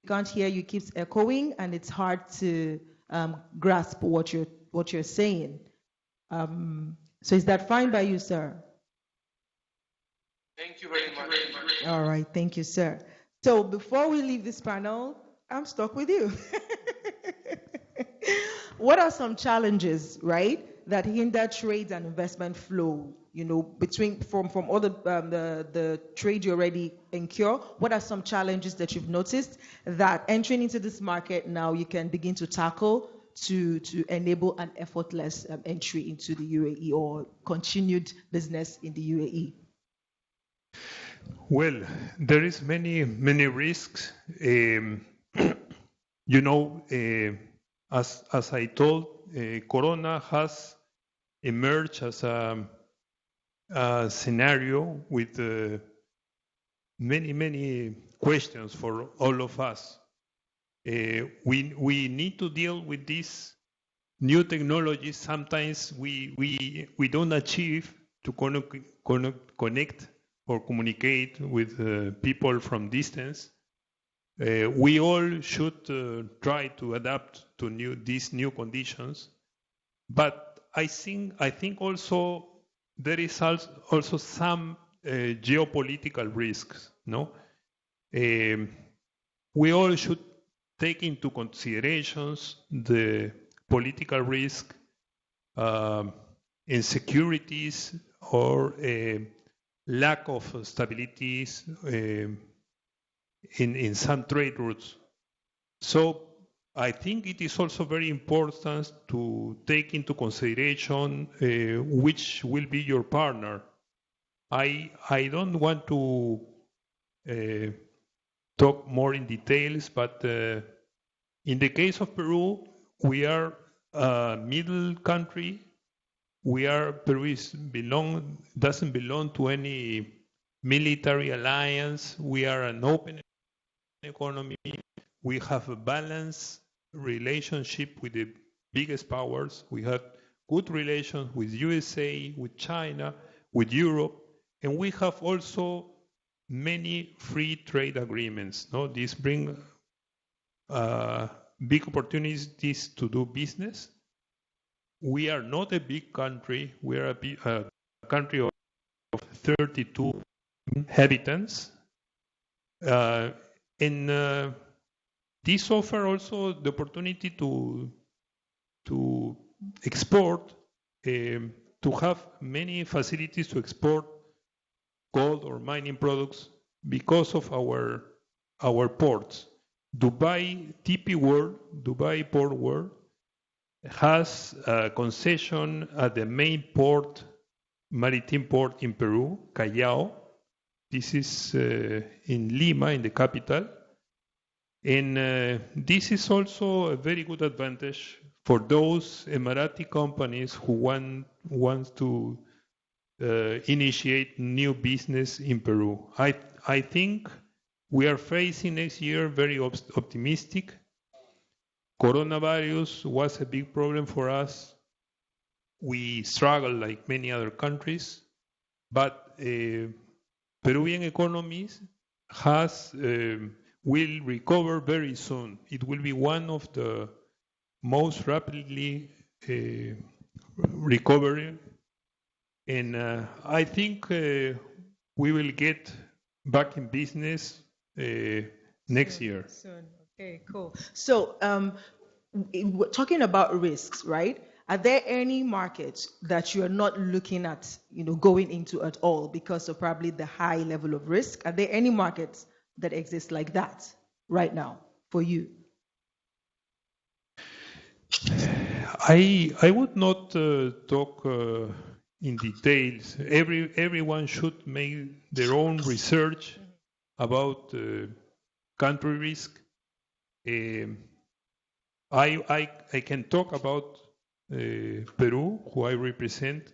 can't hear you, keeps echoing, and it's hard to grasp what you're saying. So is that fine by you, sir? Thank you very much. All right, thank you, sir. So before we leave this panel, I'm stuck with you. What are some challenges, right, that hinder trade and investment flow, between from all the trade you already incur? What are some challenges that you've noticed that entering into this market now you can begin to tackle to enable an effortless entry into the UAE or continued business in the UAE? Well, there is many risks. As I told, Corona has emerged as a scenario with many questions for all of us. We need to deal with these new technologies. Sometimes we don't achieve to connect or communicate with people from distance. We all should try to adapt to these new conditions. But I think also there is also some geopolitical risks. No, we all should take into considerations the political risk, insecurities, or lack of stabilities in some trade routes. So I think it is also very important to take into consideration which will be your partner. I don't want to talk more in details, but in the case of Peru, we are a middle country. Peru doesn't belong to any military alliance. We are an open economy. We have a balanced relationship with the biggest powers. We have good relations with USA, with China, with Europe, and we have also many free trade agreements. No, these bring big opportunities to do business. We are not a big country. We are a country of 32 inhabitants. And this offers also the opportunity to export, to have many facilities to export gold or mining products because of our ports. Dubai Port World has a concession at the main maritime port in Peru, Callao. This is in Lima, in the capital. And this is also a very good advantage for those Emirati companies who want to initiate new business in Peru. I think we are facing next year very optimistic. Coronavirus was a big problem for us. We struggle like many other countries, but Peruvian economies will recover very soon. It will be one of the most rapidly recovering, and I think we will get back in business next year. Soon. Okay, cool. So, talking about risks, right? Are there any markets that you are not looking at, going into at all because of probably the high level of risk? Are there any markets that exist like that right now for you? I would not talk in details. Everyone should make their own research about country risk. I can talk about Peru, who I represent.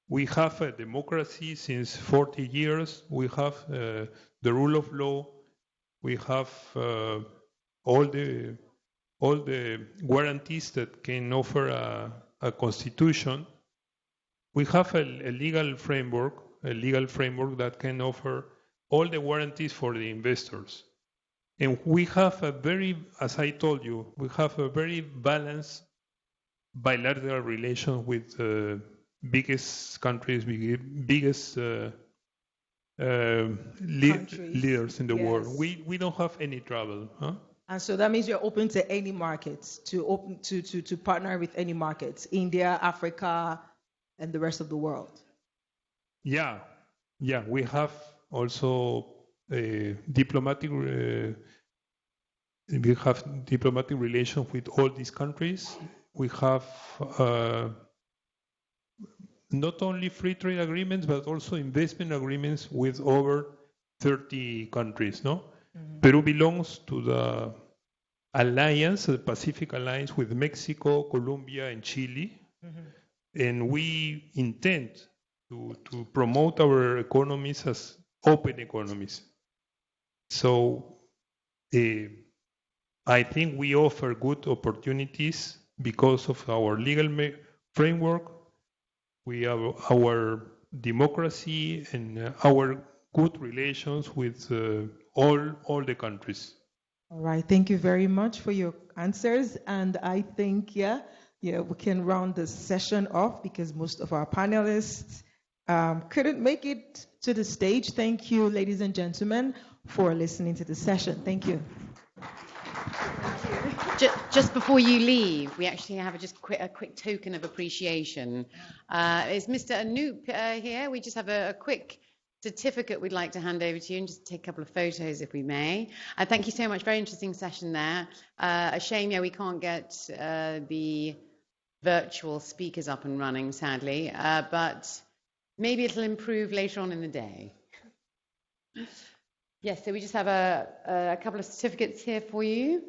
We have a democracy since 40 years. We have the rule of law. We have all the guarantees that can offer a constitution. We have a legal framework that can offer all the guarantees for the investors. And we have as I told you, we have a very balanced bilateral relation with the biggest countries, biggest leaders in the world. We don't have any trouble. Huh? And so that means you're open to any markets, to partner with any markets, India, Africa, and the rest of the world. Yeah. We have also diplomatic relations with all these countries. We have not only free trade agreements, but also investment agreements with over 30 countries. No, Peru belongs to the alliance, the Pacific Alliance, with Mexico, Colombia, and Chile, and we intend to promote our economies as open economies. So I think we offer good opportunities because of our legal framework, we have our democracy and our good relations with all the countries. All right, thank you very much for your answers. And I think, we can round this session off because most of our panelists couldn't make it to the stage. Thank you, ladies and gentlemen, for listening to the session. Thank you. Just before you leave, we actually have a quick token of appreciation. Is Mr. Anoop here? We just have a quick certificate we'd like to hand over to you and just take a couple of photos if we may. Thank you so much. Very interesting session there. A shame, we can't get the virtual speakers up and running, sadly, but maybe it'll improve later on in the day. Yes, so we just have a couple of certificates here for you.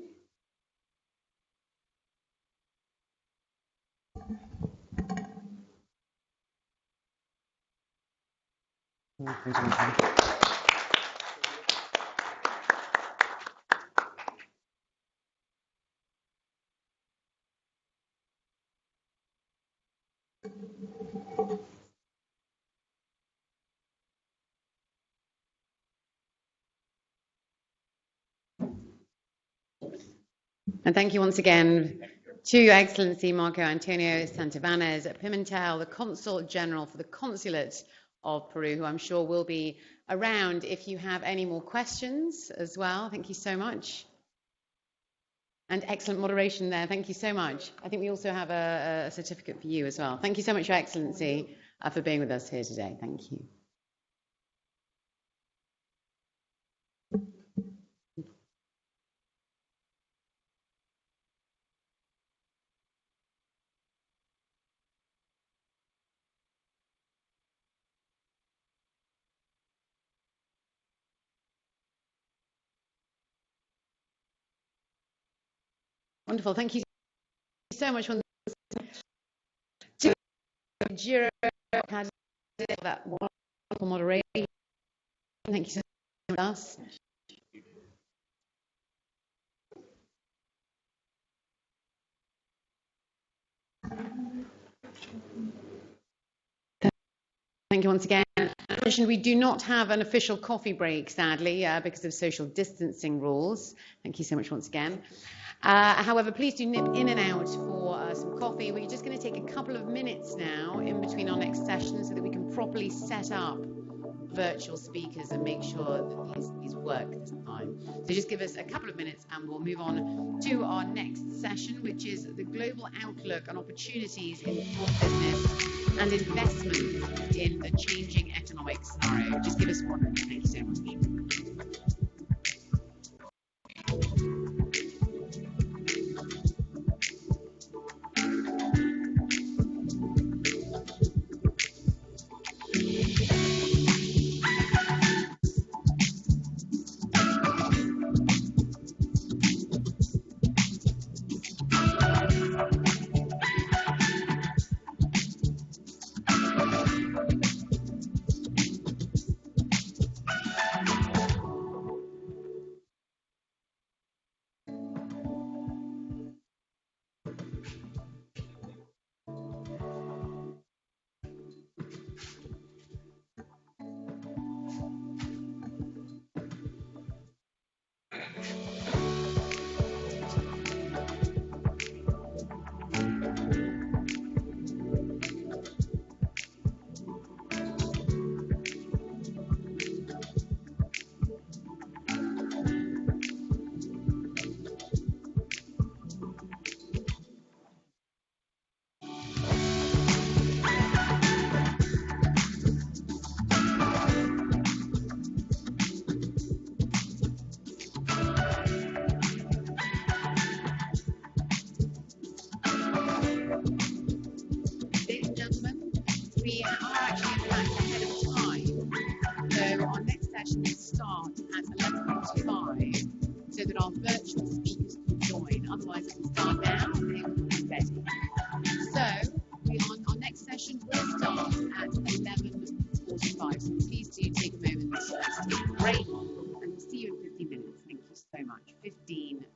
And thank you once again to Your Excellency Marco Antonio Santibanez Pimentel, the Consul General for the Consulate of Peru, who I'm sure will be around if you have any more questions as well. Thank you so much. And excellent moderation there. Thank you so much. I think we also have a certificate for you as well. Thank you so much, Your Excellency, for being with us here today. Thank you. Wonderful. Thank you so much for that wonderful moderation. Thank you so much for us. Thank you once again. We do not have an official coffee break, sadly, because of social distancing rules. Thank you so much once again. However, please do nip in and out for some coffee. We're just going to take a couple of minutes now in between our next session so that we can properly set up virtual speakers and make sure that these work this time. So just give us a couple of minutes and we'll move on to our next session, which is the global outlook and opportunities in business and investment in the changing economic scenario. Just give us 1 minute. Thank you so much. at 11:45 so that our virtual speakers can join. Otherwise, it will start now and it will be ready. So, our next session will start at 11:45. So please do take a moment to take a break, and we'll see you in 15 minutes. Thank you so much. 15 minutes.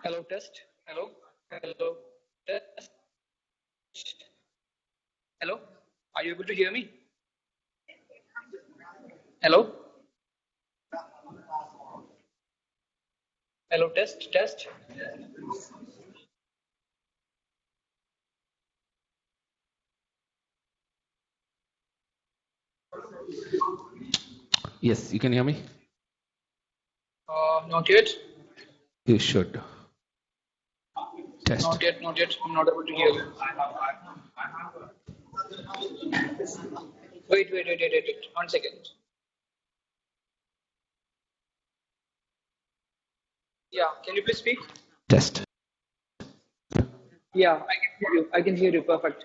Hello, test. Hello. Hello. Test. Hello. Are you able to hear me? Hello. Hello, test. Test. Yes, you can hear me? Not yet. You should. Test. Not yet. Not yet. I'm not able to hear you. Wait. 1 second. Yeah. Can you please speak? Test. Yeah, I can hear you. I can hear you. Perfect.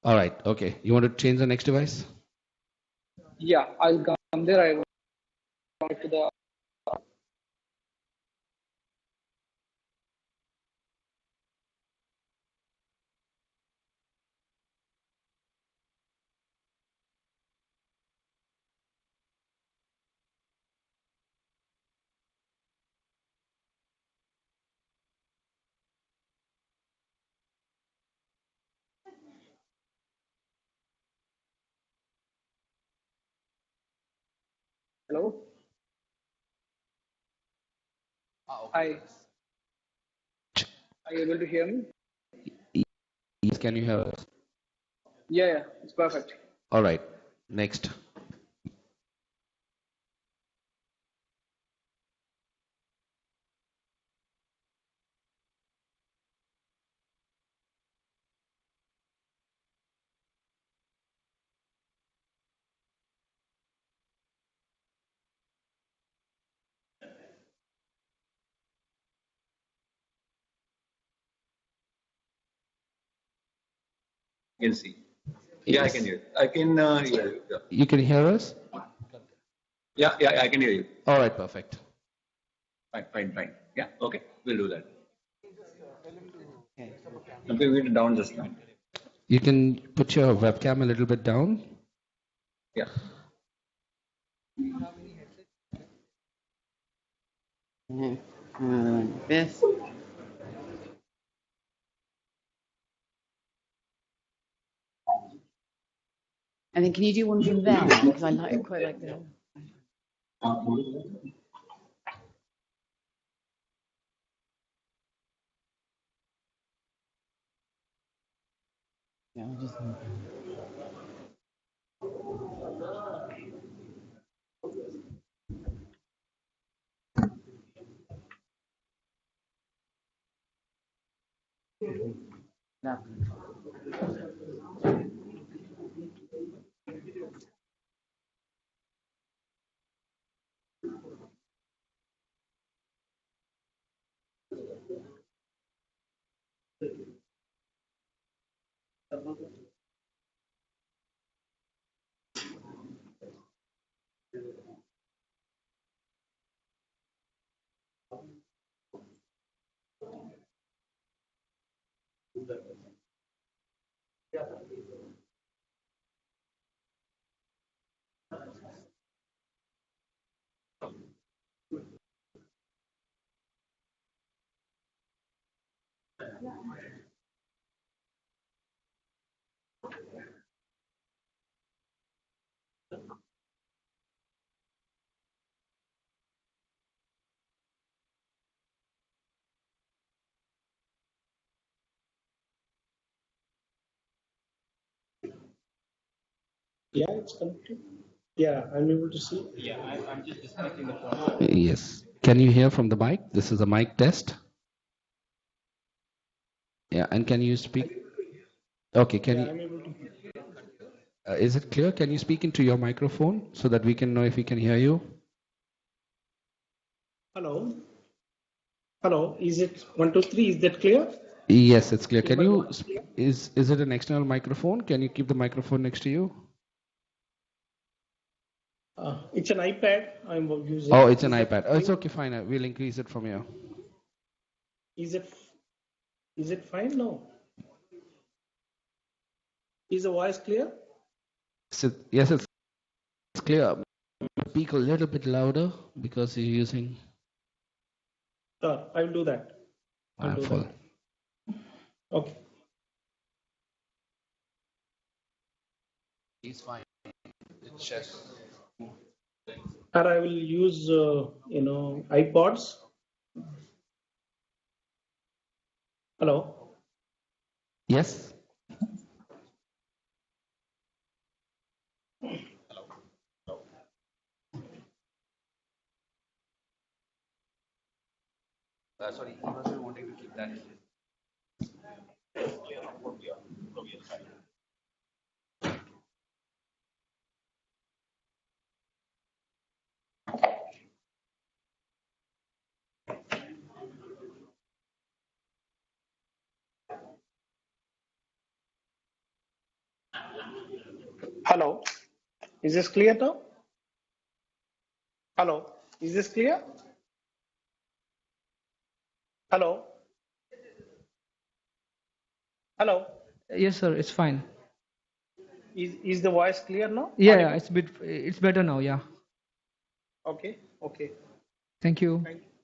All right. Okay. You want to change the next device? Yeah, I'll come there. I will connect to the. Hello. Hi. Are you able to hear me? Yes. Can you hear us? Yeah. It's perfect. All right. Next. Can see. Yeah, I can hear. I can hear you. Yeah. You can hear us? Yeah, I can hear you. All right. Perfect. Fine. Yeah, okay, we'll do that. Okay, we're down just now. You can put your webcam a little bit down. Yeah. This. And then can you do one from there? Because I quite like the. Yeah, I'll just. Yeah, it's connected. Yeah, I'm able to see. Yes. Can you hear from the mic? This is a mic test. Yeah, and can you speak? Okay, can Yeah, you? I'm able to. Is it clear? Can you speak into your microphone so that we can know if we can hear you? Hello. Hello. Is it 1, 2, 3? Is that clear? Yes, it's clear. Can Feedback you? is clear? Is it an external microphone? Can you keep the microphone next to you? It's an iPad I'm using. Oh, it's an Is that iPad. Oh, it's clear? okay, fine. We'll increase it from here. Is it fine? No. Is the voice clear? Yes, it's clear. Speak a little bit louder because you're using Sure, I will do that. I'll do full. that. Okay. He's fine. It's just. Or I will use iPods. Hello. Yes. Sorry, he was wanting to keep that. Hello. Is this clear now? Hello. Is this clear? Hello. Hello. Yes, sir. It's fine. Is the voice clear now? Yeah, Audible? it's better now. Yeah. Okay. Okay. Thank you. Thank you.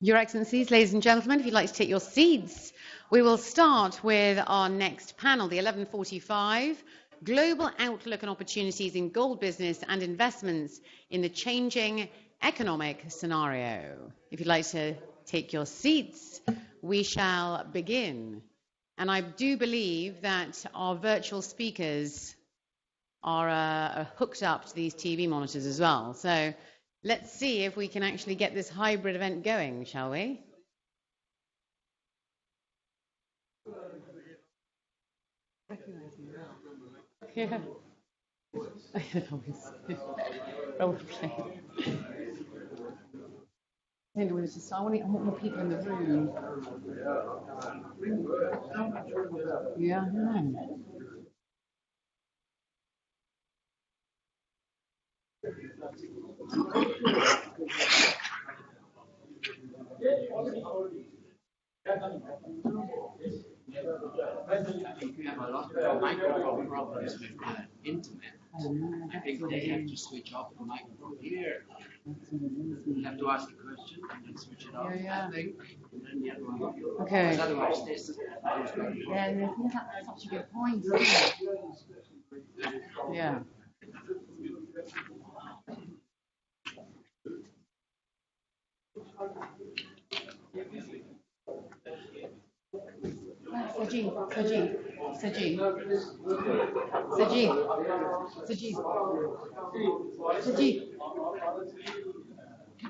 Your Excellencies, ladies and gentlemen, if you'd like to take your seats, we will start with our next panel, the 11:45, Global Outlook and Opportunities in Gold Business and Investments in the Changing Economic Scenario. If you'd like to take your seats, we shall begin. And I do believe that our virtual speakers are hooked up to these TV monitors as well. So let's see if we can actually get this hybrid event going, shall we? Yeah. Role play. Anyway, I want more people in the room. Yeah, I know. We have a lot of microphone problems with the internet. I think they have to switch off the microphone here. You have to ask a question and then switch it off. Yeah. I think. And then the other one. Okay. Because otherwise, this. Yeah, that's such a good point. Yeah. Sajid.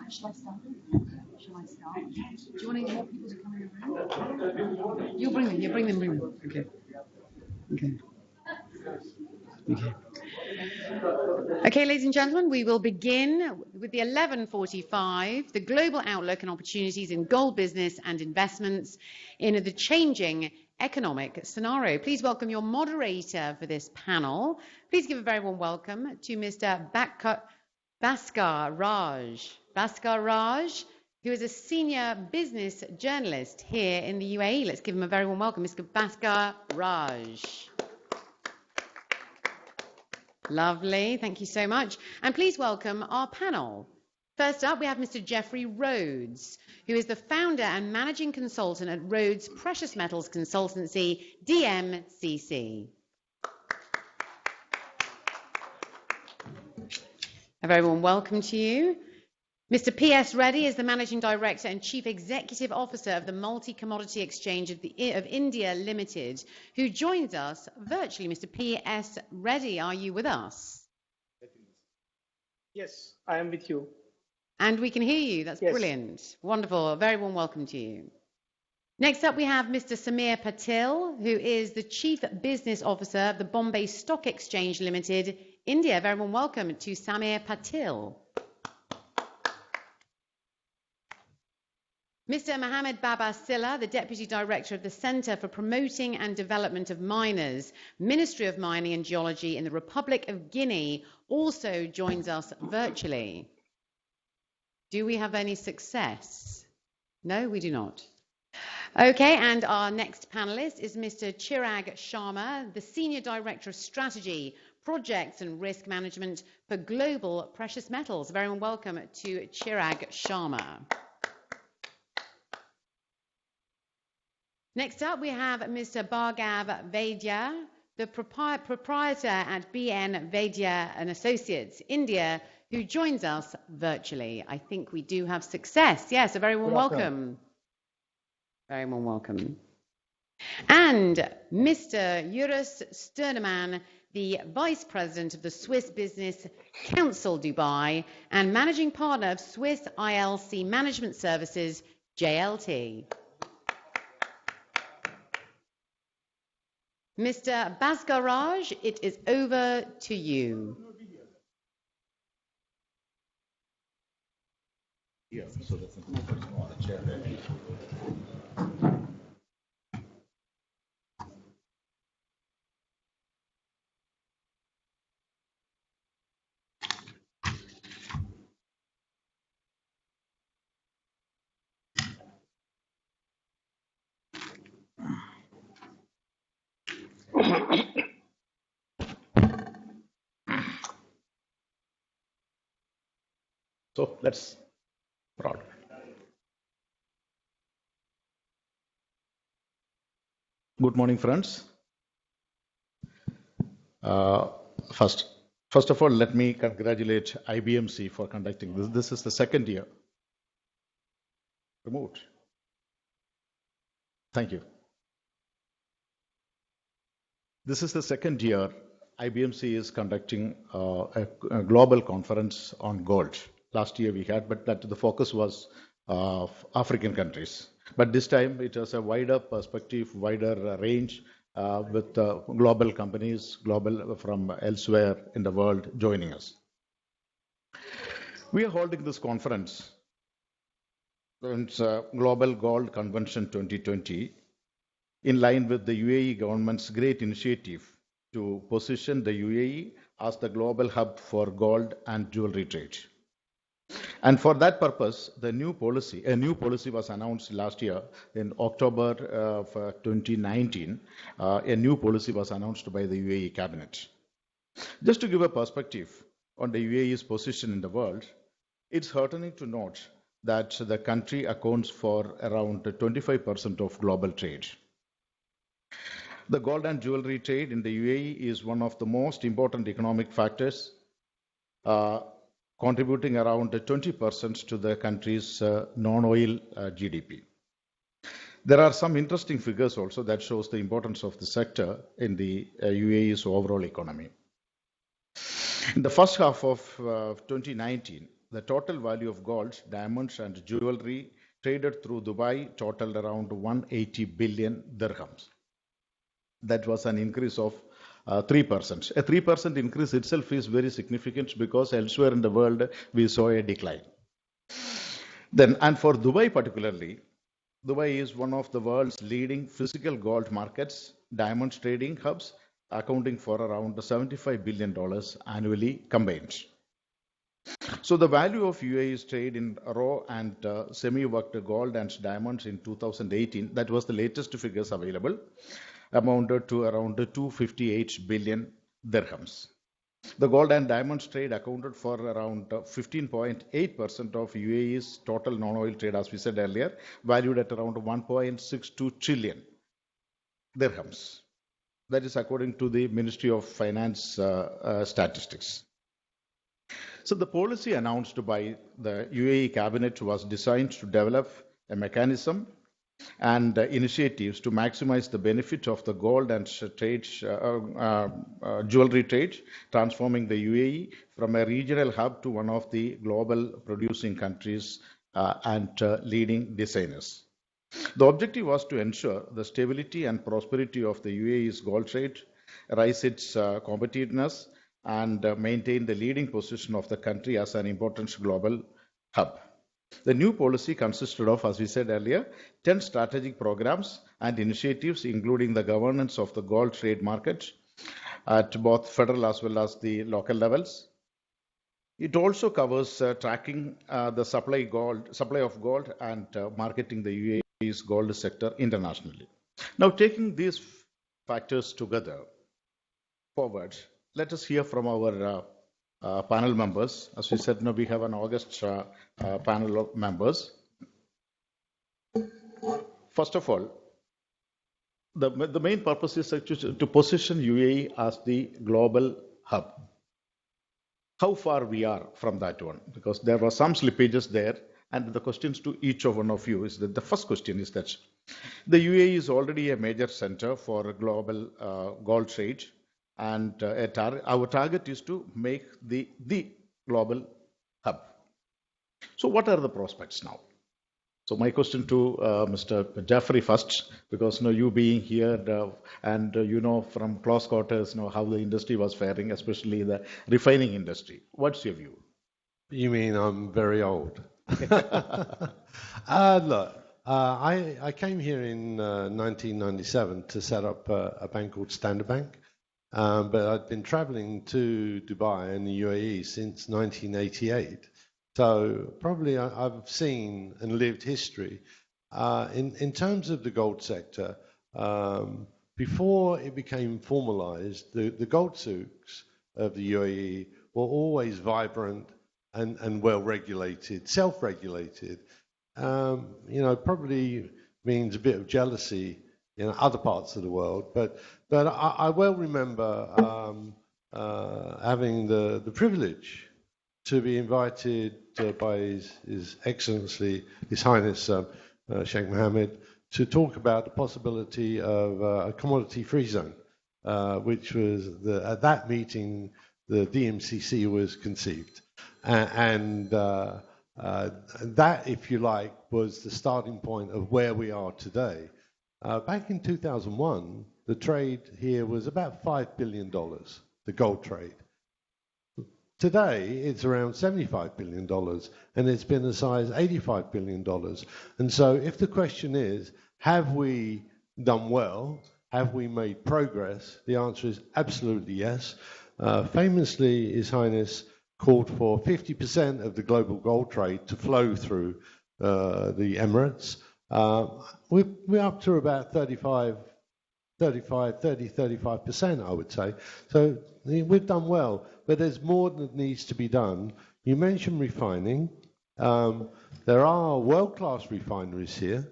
Shall I start? Shall I start? Do you want any more people to come in the room? You bring them. Okay. Okay, ladies and gentlemen, we will begin with the 11:45, the global outlook and opportunities in gold business and investments in the changing economic scenario. Please welcome your moderator for this panel. Please give a very warm welcome to Mr. Bhaskar Raj. Bhaskar Raj, who is a senior business journalist here in the UAE. Let's give him a very warm welcome, Mr. Bhaskar Raj. Lovely, thank you so much. And please welcome our panel. First up, we have Mr. Jeffrey Rhodes, who is the founder and managing consultant at Rhodes Precious Metals Consultancy, DMCC. A very warm welcome to you. Mr. P.S. Reddy is the Managing Director and Chief Executive Officer of the Multi-Commodity Exchange of India Limited, who joins us virtually. Mr. P.S. Reddy, are you with us? Yes, I am with you. And we can hear you. That's yes. Brilliant. Wonderful. A very warm welcome to you. Next up, we have Mr. Samir Patil, who is the Chief Business Officer of the Bombay Stock Exchange Limited, India. Very warm welcome to Samir Patil. Mr. Mohammed Baba Silla, the Deputy Director of the Centre for Promoting and Development of Miners, Ministry of Mining and Geology in the Republic of Guinea, also joins us virtually. Do we have any success? No, we do not. Okay, and our next panelist is Mr. Chirag Sharma, the Senior Director of Strategy, Projects and Risk Management for Global Precious Metals. Very warm welcome to Chirag Sharma. Next up, we have Mr. Bhargav Vaidya, the proprietor at BN Vaidya and Associates, India, who joins us virtually. I think we do have success. Yes, a very warm welcome. Very warm welcome. And Mr. Juris Sterneman, the Vice President of the Swiss Business Council Dubai and Managing Partner of Swiss ILC Management Services, JLT. Mr. Bhaskar Raj, it is over to you. Yeah, so that's on the chair there. So let's prod. Good morning, friends. First of all, let me congratulate IBMC for conducting this. This is the second year. Remote. Thank you. This is the second year IBMC is conducting a global conference on gold. Last year we had, but the focus was African countries. But this time it has a wider perspective, wider range with global companies, global from elsewhere in the world joining us. We are holding this conference. It's Global Gold Convention 2020 in line with the UAE government's great initiative to position the UAE as the global hub for gold and jewelry trade. And for that purpose, a new policy was announced last year in October of 2019. A new policy was announced by the UAE cabinet. Just to give a perspective on the UAE's position in the world, it's heartening to note that the country accounts for around 25% of global trade. The gold and jewelry trade in the UAE is one of the most important economic factors, contributing around 20% to the country's non-oil GDP. There are some interesting figures also that shows the importance of the sector in the UAE's overall economy. In the first half of 2019, the total value of gold, diamonds, and jewelry traded through Dubai totaled around 180 billion dirhams. That was an increase of 3%. A 3% increase itself is very significant because elsewhere in the world we saw a decline. Then, and for Dubai particularly, Dubai is one of the world's leading physical gold markets, diamonds trading hubs, accounting for around $75 billion annually combined. So the value of UAE's trade in raw and semi-worked gold and diamonds in 2018, that was the latest figures available, amounted to around 258 billion dirhams. The gold and diamonds trade accounted for around 15.8% of UAE's total non-oil trade, as we said earlier, valued at around 1.62 trillion dirhams. That is according to the Ministry of Finance statistics. So the policy announced by the UAE cabinet was designed to develop a mechanism and initiatives to maximize the benefit of the gold and jewelry trade, transforming the UAE from a regional hub to one of the global producing countries and leading designers. The objective was to ensure the stability and prosperity of the UAE's gold trade, raise its competitiveness, and maintain the leading position of the country as an important global hub. The new policy consisted of, as we said earlier, 10 strategic programs and initiatives, including the governance of the gold trade market at both federal as well as the local levels. It also covers tracking the supply of gold and marketing the UAE's gold sector internationally. Now, taking these factors together forward, let us hear from our panel members. As we said, we have an August panel of members. First of all, the main purpose is to position UAE as the global hub. How far we are from that one? Because there were some slippages there, and the questions to each of one of you is that the first question is that the UAE is already a major center for global gold trade, and our target is to make the global hub. So what are the prospects now? So my question to Mr. Jaffrey first, because you being here and from close quarters how the industry was faring, especially the refining industry. What's your view? You mean I'm very old? Look, I came here in 1997 to set up a bank called Standard Bank. But I'd been traveling to Dubai and the UAE since 1988. So probably I've seen and lived history. In terms of the gold sector, before it became formalized, the gold souks of the UAE were always vibrant and well regulated, self-regulated. Probably means a bit of jealousy in other parts of the world, but I well remember having the privilege to be invited by His Excellency, His Highness Sheikh Mohammed, to talk about the possibility of a commodity-free zone, which was at that meeting the DMCC was conceived, and that, if you like, was the starting point of where we are today. Back in 2001, the trade here was about $5 billion, the gold trade. Today, it's around $75 billion, and it's been as high as $85 billion. And so if the question is, have we done well? Have we made progress? The answer is absolutely yes. Famously, His Highness called for 50% of the global gold trade to flow through the Emirates. We're up to about 35%, I would say. So we've done well, but there's more that needs to be done. You mentioned refining. There are world-class refineries here,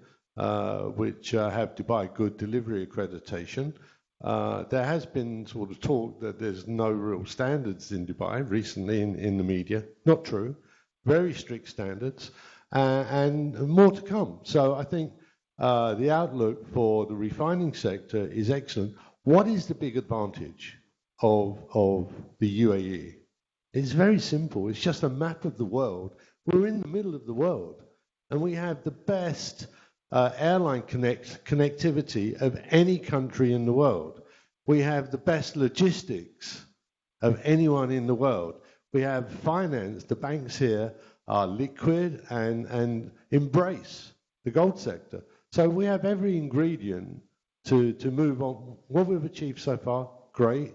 which have Dubai Good Delivery accreditation. There has been sort of talk that there's no real standards in Dubai recently in the media. Not true. Very strict standards. And more to come. So I think the outlook for the refining sector is excellent. What is the big advantage of the UAE? It's very simple. It's just a map of the world. We're in the middle of the world, and we have the best airline connectivity of any country in the world. We have the best logistics of anyone in the world. We have finance. The banks here are liquid and embrace the gold sector. So we have every ingredient to move on. What we've achieved so far, great.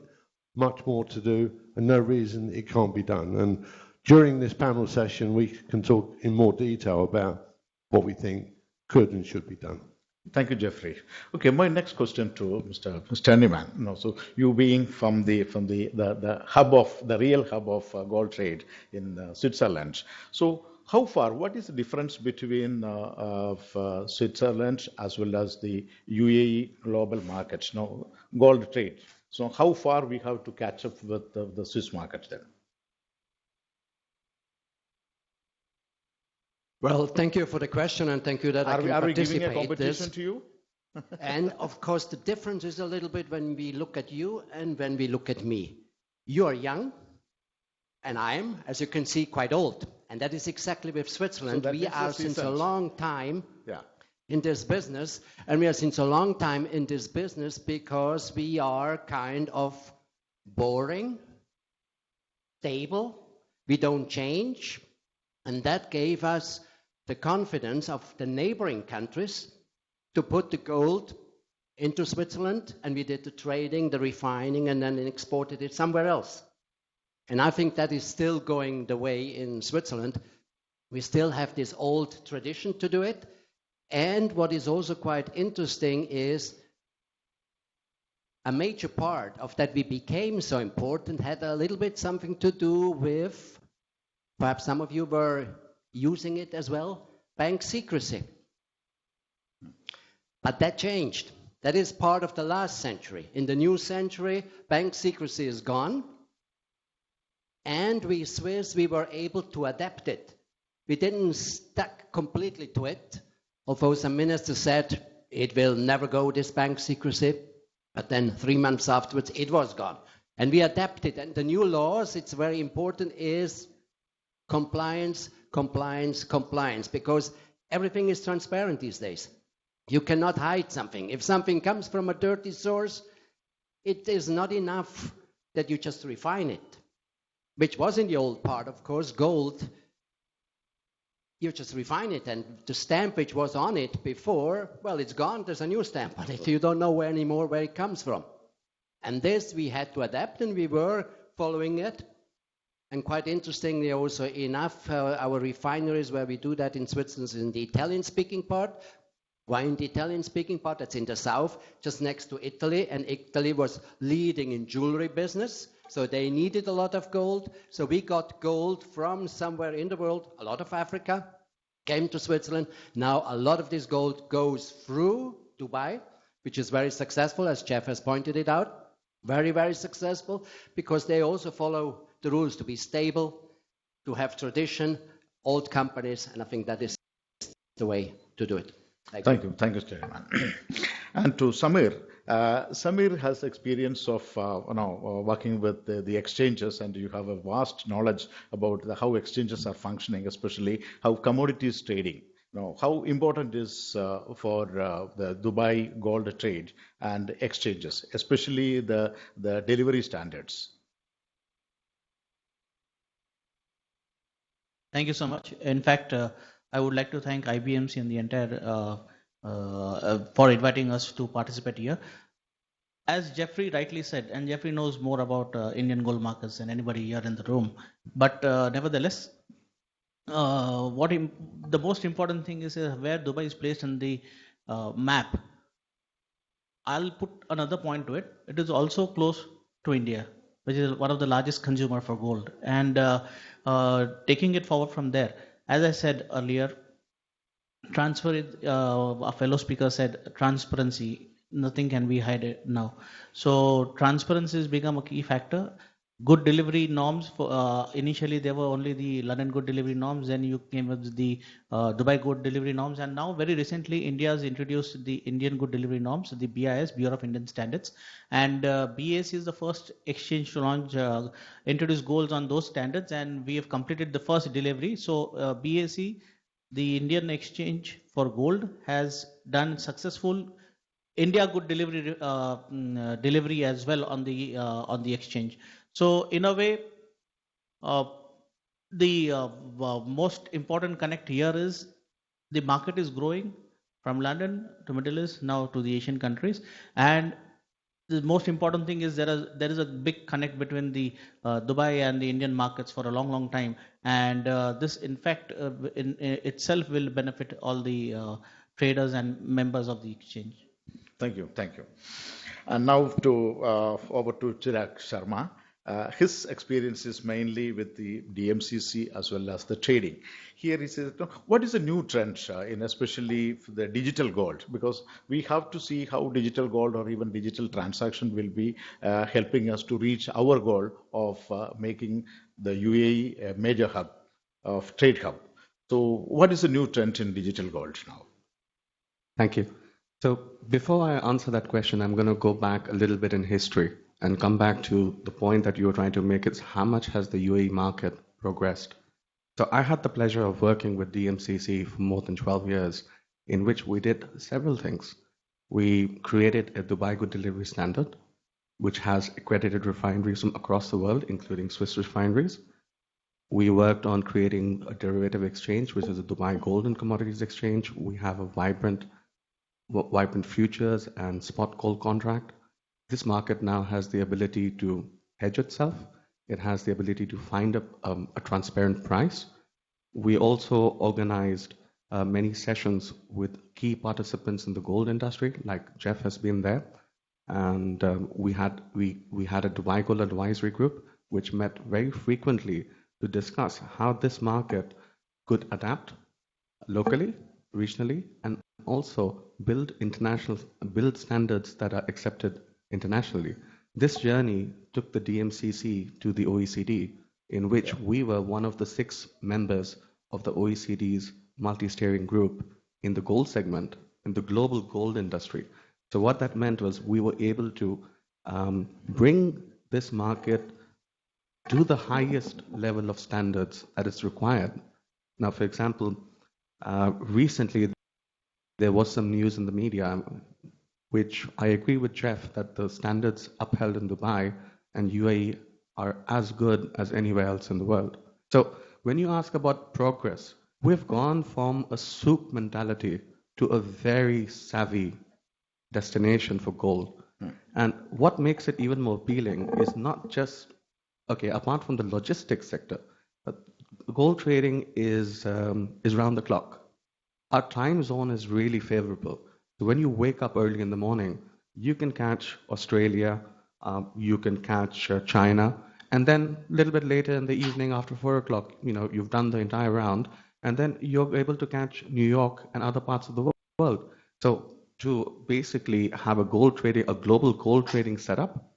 Much more to do, and no reason it can't be done. And during this panel session, we can talk in more detail about what we think could and should be done. Thank you, Jeffrey. Okay, my next question to Mr. Handyman. So you being from the hub of the real hub of gold trade in Switzerland. So how far? What is the difference between Switzerland as well as the UAE global markets? Gold trade. So how far we have to catch up with the Swiss market then? Well, thank you for the question, and thank you that I can Are we participate giving a competition this. to you? And of course, the difference is a little bit when we look at you and when we look at me. You are young, and I am, as you can see, quite old. And that is exactly with Switzerland. So we are since a long time Yeah. in this business, and we are since a long time in this business because we are kind of boring, stable, we don't change, and that gave us the confidence of the neighboring countries to put the gold into Switzerland, and we did the trading, the refining, and then exported it somewhere else. And I think that is still going the way in Switzerland. We still have this old tradition to do it. And what is also quite interesting is a major part of that we became so important had a little bit something to do with, perhaps some of you were using it as well, bank secrecy. But that changed. That is part of the last century. In the new century, bank secrecy is gone. And we Swiss, we were able to adapt it. We didn't stuck completely to it. Although some ministers said it will never go, this bank secrecy, but then 3 months afterwards it was gone. And we adapted. And the new laws, it's very important, is compliance, compliance, compliance, because everything is transparent these days. You cannot hide something. If something comes from a dirty source, it is not enough that you just refine it, which was in the old part, of course, gold. You just refine it, and the stamp which was on it before, well, it's gone. There's a new stamp on it. You don't know anymore where it comes from. And this we had to adapt, and we were following it. And quite interestingly also enough, our refineries where we do that in Switzerland is in the Italian-speaking part. Why in the Italian-speaking part? That's in the south, just next to Italy. And Italy was leading in jewelry business. So they needed a lot of gold. So we got gold from somewhere in the world, a lot of Africa, came to Switzerland. Now a lot of this gold goes through Dubai, which is very successful, as Jeff has pointed it out. Very, very successful, because they also follow the rules to be stable, to have tradition, old companies, and I think that is the way to do it. Thank you, Chairman. And to Samir, Samir has experience of working with the exchanges, and you have a vast knowledge about how exchanges are functioning, especially how commodities trading. How important is for the Dubai gold trade and exchanges, especially the delivery standards? Thank you so much. In fact, I would like to thank Ibmc and the entire for inviting us to participate here. As Jeffrey rightly said, and Jeffrey knows more about Indian gold markets than anybody here in the room, but nevertheless, the most important thing is where Dubai is placed in the map. I'll put another point to it. It is also close to India, which is one of the largest consumer for gold. And taking it forward from there, as I said earlier, a fellow speaker said transparency, nothing can be hidden now. So transparency has become a key factor. good delivery norms. For initially there were only the London good delivery norms, then you came with the Dubai good delivery norms, and now very recently India has introduced the Indian good delivery norms, the BIS, Bureau of Indian Standards, and BAC is the first exchange to launch introduce goals on those standards, and we have completed the first delivery. So BAC, the Indian exchange for gold, has done successful India good delivery as well on the exchange. So in a way, the most important connect here is the market is growing from London to Middle East, now to the Asian countries, and the most important thing is there is a big connect between the Dubai and the Indian markets for a long time, and this in fact in itself will benefit all the traders and members of the exchange. Thank you, thank you. And now over to Chirag Sharma. His experience is mainly with the DMCC as well as the trading. Here he says, what is the new trend in especially the digital gold? Because we have to see how digital gold or even digital transaction will be helping us to reach our goal of making the UAE a major hub of trade hub. So what is the new trend in digital gold now? Thank you. So before I answer that question, I'm going to go back a little bit in history and come back to the point that you were trying to make. It's how much has the UAE market progressed? So I had the pleasure of working with DMCC for more than 12 years, in which we did several things. We created a Dubai Good Delivery Standard, which has accredited refineries from across the world, including Swiss refineries. We worked on creating a derivative exchange, which is a Dubai Gold and Commodities Exchange. We have a vibrant futures and spot gold contract. This market now has the ability to hedge itself. It has the ability to find a transparent price. We also organized many sessions with key participants in the gold industry, like Jeff has been there. And we had a Dubai Gold Advisory Group, which met very frequently to discuss how this market could adapt locally, regionally, and also build standards that are accepted internationally. This journey took the DMCC to the OECD, in which we were one of the 6 members of the OECD's multi-steering group in the gold segment, in the global gold industry. So what that meant was we were able to bring this market to the highest level of standards that is required. Now, for example, recently there was some news in the media, which I agree with Jeff, that the standards upheld in Dubai and UAE are as good as anywhere else in the world. So when you ask about progress, we've gone from a soup mentality to a very savvy destination for gold. And what makes it even more appealing is not just, apart from the logistics sector, gold trading is round the clock. Our time zone is really favorable. So when you wake up early in the morning, you can catch Australia, you can catch China, and then a little bit later in the evening after 4 o'clock, you've done the entire round, and then you're able to catch New York and other parts of the world. So to basically have a global gold trading setup,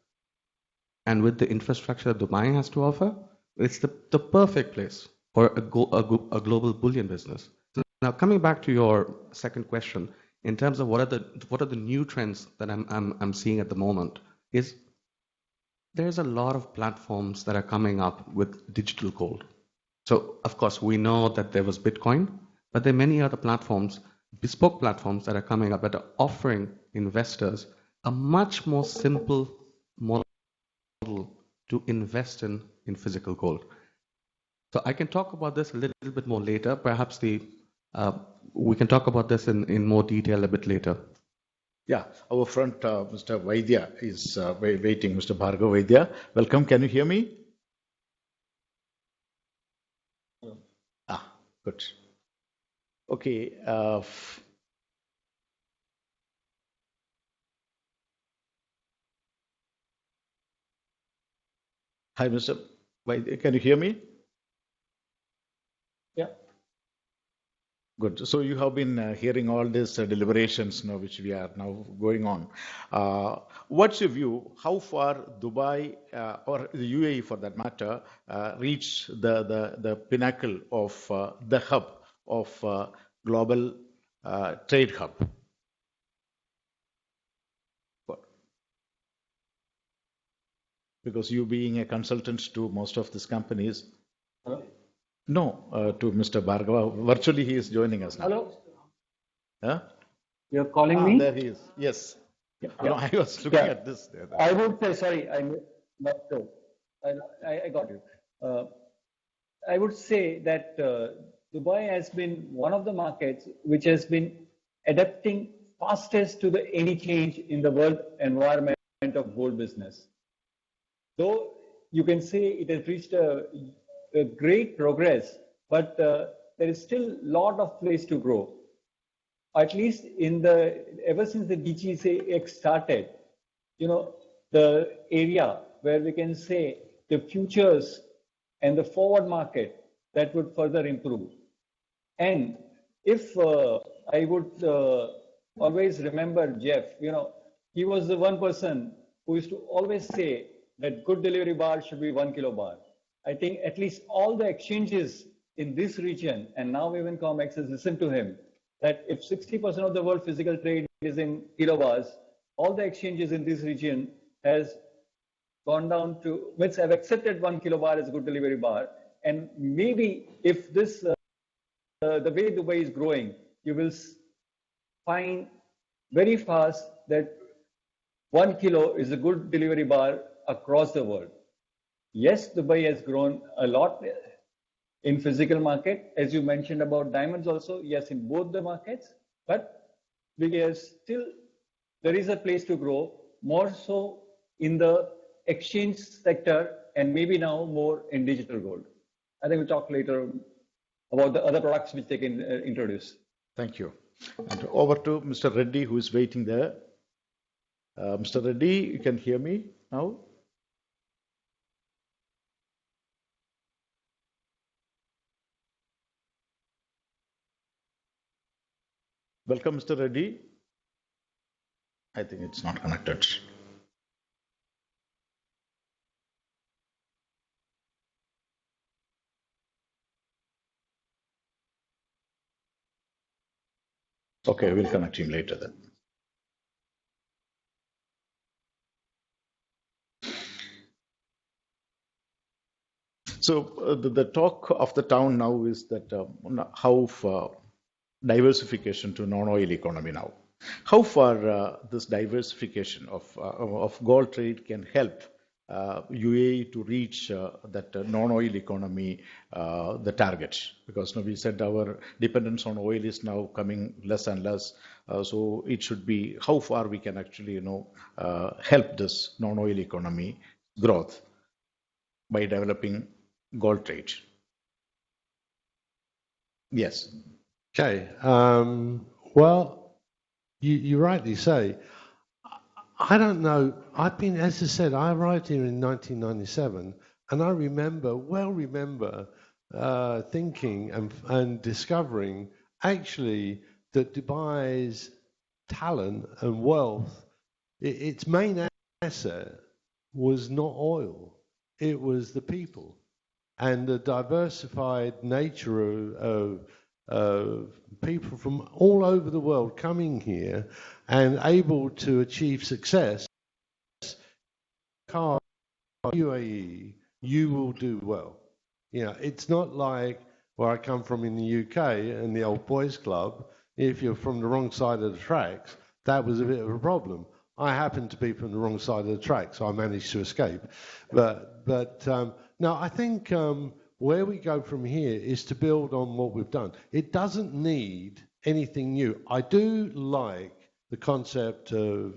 and with the infrastructure that Dubai has to offer, it's the perfect place for a global bullion business. So now coming back to your second question, in terms of what are the new trends that I'm seeing at the moment, is there's a lot of platforms that are coming up with digital gold. So of course we know that there was Bitcoin, but there are many other platforms, bespoke platforms that are coming up that are offering investors a much more simple model to invest in physical gold. So I can talk about this a little bit more later. Perhaps we can talk about this in more detail a bit later. Yeah, our friend Mr. Vaidya is waiting. Mr. Bhargav Vaidya, welcome. Can you hear me? Good. Okay. Hi, Mr. Vaidya. Can you hear me? Yeah. Good. So you have been hearing all these deliberations now, which we are now going on. What's your view? How far Dubai or the UAE, for that matter, reach the pinnacle of the hub of global trade hub? Because you being a consultant to most of these companies. Hello? No, to Mr. Bhargava. Virtually, he is joining us now. Hello? Huh? You're calling me? There he is. Yes. Yeah. No, I was looking at this. I would say, sorry, I'm not sure. I got you. I would say that Dubai has been one of the markets which has been adapting fastest to any change in the world environment of gold business. Though you can say it has reached a great progress, but there is still a lot of place to grow. At least ever since the DGX started, the area where we can say the futures and the forward market that would further improve. And if I would always remember Jeff, he was the one person who used to always say that good delivery bar should be 1 kilo bar. I think at least all the exchanges in this region, and now even COMEX has listened to him, that if 60% of the world physical trade is in kilobars, all the exchanges in this region has gone down to, which have accepted 1 kilobar as a good delivery bar. And maybe if this, the way Dubai is growing, you will find very fast that 1 kilo is a good delivery bar across the world. Yes, Dubai has grown a lot in physical market, as you mentioned about diamonds also. Yes, in both the markets, but there is a place to grow, more so in the exchange sector and maybe now more in digital gold. I think we'll talk later about the other products which they can introduce. Thank you. And over to Mr. Reddy, who is waiting there. Mr. Reddy, you can hear me now? Welcome, Mr. Reddy. I think it's not connected. Okay, we'll connect him later then. So the talk of the town now is that how diversification to non-oil economy now. How far this diversification of gold trade can help UAE to reach that non-oil economy, the target? Because we said our dependence on oil is now coming less and less. So it should be how far we can actually, help this non-oil economy growth by developing gold trade. Yes. Okay. Well, you rightly say. I don't know. As I said, I arrived here in 1997, and I remember thinking and discovering actually that Dubai's talent and wealth, its main asset was not oil. It was the people and the diversified nature of people from all over the world coming here and able to achieve success. UAE, you will do well. It's not like where I come from in the UK and the old boys club. If you're from the wrong side of the tracks, that was a bit of a problem. I happened to be from the wrong side of the track, so I managed to escape. But no, I think where we go from here is to build on what we've done. It doesn't need anything new. I do like the concept of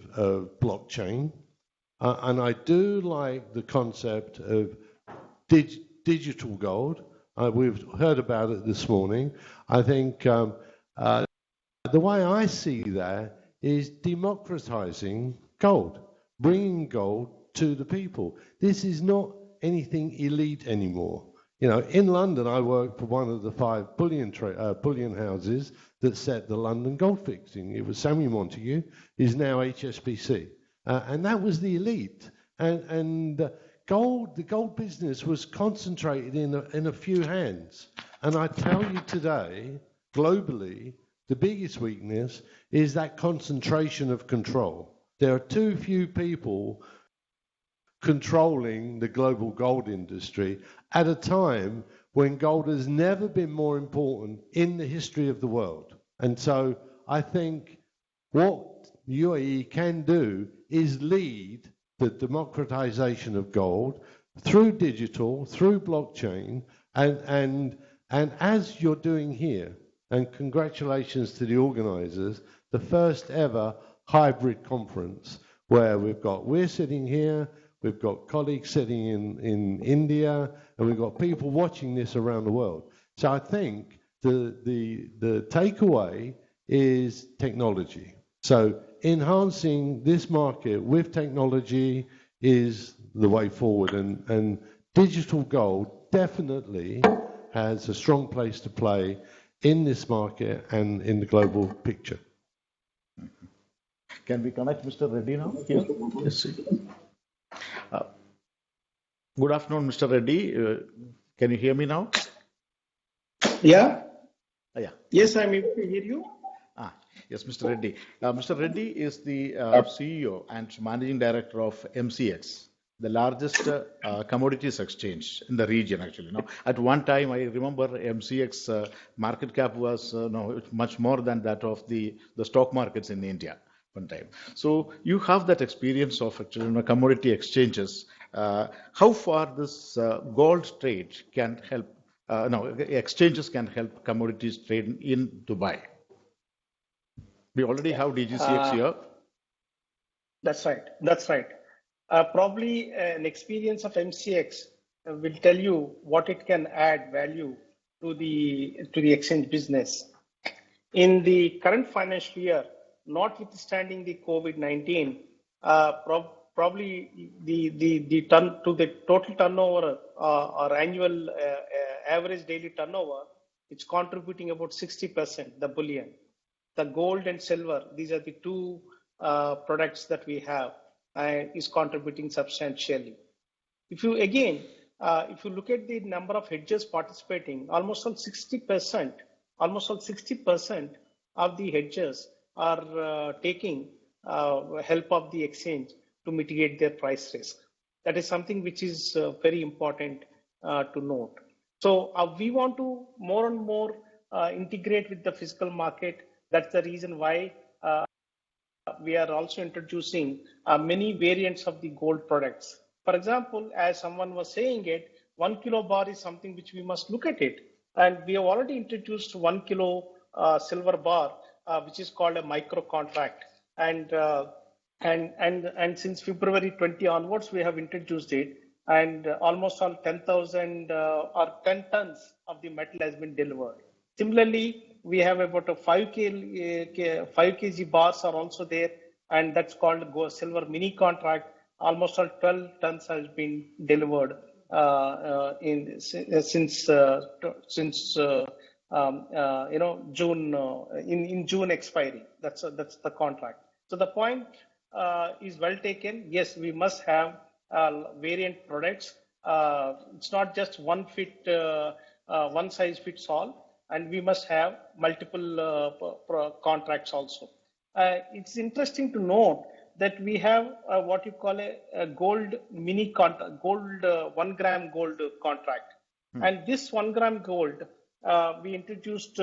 blockchain, and I do like the concept of digital gold. We've heard about it this morning. I think the way I see that is democratizing gold, bringing gold to the people. This is not anything elite anymore. In London, I worked for one of the 5 bullion houses that set the London gold fixing. It was Samuel Montague, is now HSBC. And that was the elite. And the gold business was concentrated in a few hands. And I tell you today, globally, the biggest weakness is that concentration of control. There are too few people controlling the global gold industry at a time when gold has never been more important in the history of the world. And so I think what UAE can do is lead the democratization of gold through digital, through blockchain, and as you're doing here, and congratulations to the organizers, the first ever hybrid conference where we're sitting here, we've got colleagues sitting in India, and we've got people watching this around the world. So I think the takeaway is technology. So enhancing this market with technology is the way forward, and digital gold definitely has a strong place to play in this market and in the global picture. Can we connect Mr. Reddy now? Here? Yes. Good afternoon, Mr. Reddy. Can you hear me now? Yeah. Yeah. Yes, I'm able to hear you. Yes, Mr. Reddy. Mr. Reddy is the CEO and Managing Director of MCX, the largest commodities exchange in the region, actually. At one time, I remember MCX market cap was much more than that of the stock markets in India one time. So you have that experience of actually commodity exchanges. How far this gold trade can help? Exchanges can help commodities trade in Dubai. We already have DGCX here. That's right. That's right. Probably an experience of MCX will tell you what it can add value to the exchange business. In the current financial year, notwithstanding the COVID-19, probably the total turnover or annual average daily turnover, it's contributing about 60%, the bullion. The gold and silver, these are the two products that we have, is contributing substantially. If you look at the number of hedgers participating, almost all 60% of the hedgers are taking help of the exchange to mitigate their price risk. That is something which is very important to note. So we want to more and more integrate with the physical market. That's the reason why we are also introducing many variants of the gold products. For example, as someone was saying it, 1 kilo bar is something which we must look at it. And we have already introduced 1 kilo silver bar, which is called a micro contract. And since February 20 onwards, we have introduced it. And almost all 10,000 or 10 tons of the metal has been delivered. Similarly, we have about a 5 kg bars are also there, and that's called silver mini contract. Almost all 12 tons has been delivered since June in June expiry. That's the contract. So the point is well taken. Yes, we must have variant products. It's not just one size fits all. And we must have multiple contracts also. It's interesting to note that we have what you call a gold mini contract, 1 gram gold contract. And this 1 gram gold we introduced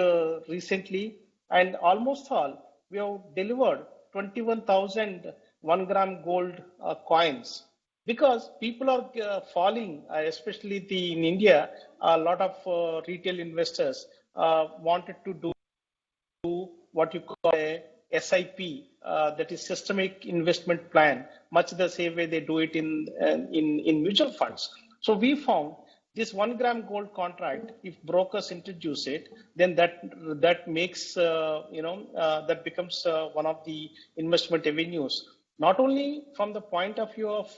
recently, and almost all we have delivered 21,000 1 gram gold coins. Because people are falling, especially in India, a lot of retail investors wanted to do what you call a SIP, that is systemic investment plan, much the same way they do it in mutual funds. So we found this 1 gram gold contract, if brokers introduce it, then that makes that becomes one of the investment avenues not only from the point of view of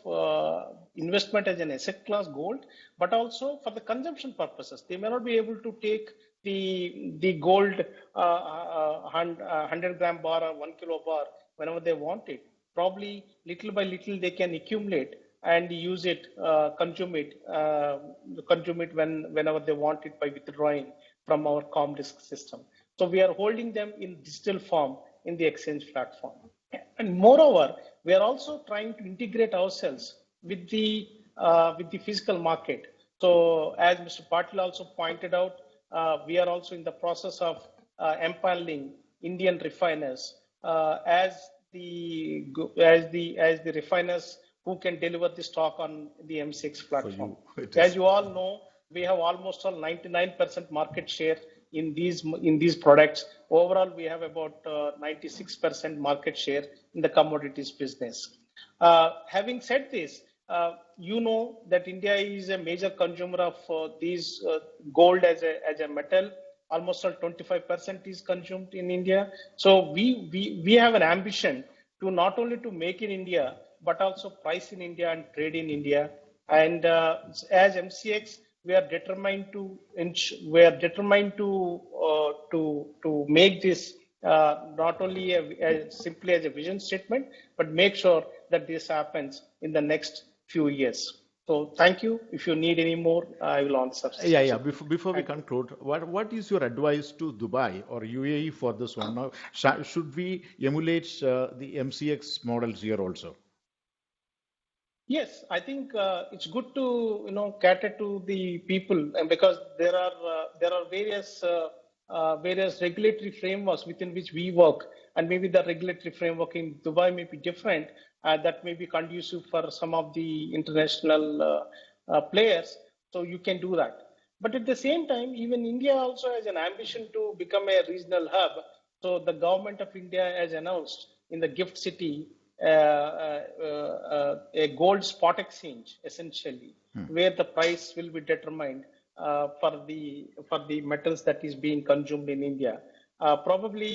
investment as an asset class gold, but also for the consumption purposes. They may not be able to take the gold 100 gram bar or 1 kilo bar whenever they want it. Probably little by little they can accumulate and use it, consume it whenever they want it by withdrawing from our ComDisk system. So we are holding them in digital form in the exchange platform. And moreover, we are also trying to integrate ourselves with the physical market. So as Mr. Patil also pointed out, we are also in the process of empaneling Indian refiners as the refiners who can deliver the stock on the MCX platform. As you all know, we have almost 99% market share in these products. Overall, we have about 96% market share in the commodities business. Having said this, you know that India is a major consumer of these gold as a metal. Almost 25% is consumed in India. So we have an ambition to not only to make in India, but also price in India and trade in India. And as MCX, we are determined to make this not only simply as a vision statement, but make sure that this happens in the next few years. So thank you. If you need any more, I will answer. Yeah. Before we conclude, what is your advice to Dubai or UAE for this one? Now, should we emulate the MCX models here also? Yes, I think it's good to cater to the people, and because there are various regulatory frameworks within which we work, and maybe the regulatory framework in Dubai may be different. That may be conducive for some of the international players, so you can do that. But at the same time, even India also has an ambition to become a regional hub. So the government of India has announced in the Gift City a gold spot exchange, essentially, where the price will be determined for the metals that is being consumed in India. Probably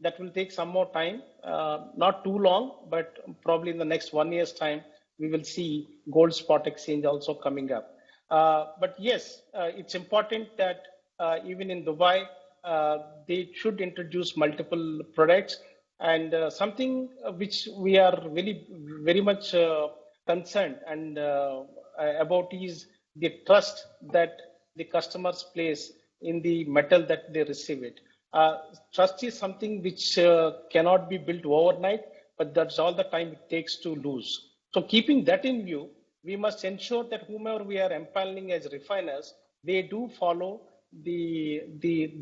that will take some more time, not too long, but probably in the next 1 year's time, we will see gold spot exchange also coming up. But yes, it's important that even in Dubai, they should introduce multiple products. And something which we are very much concerned and about is the trust that the customers place in the metal that they receive it. Trust is something which cannot be built overnight, but that's all the time it takes to lose. So keeping that in view, we must ensure that whomever we are empaneling as refiners, they do follow the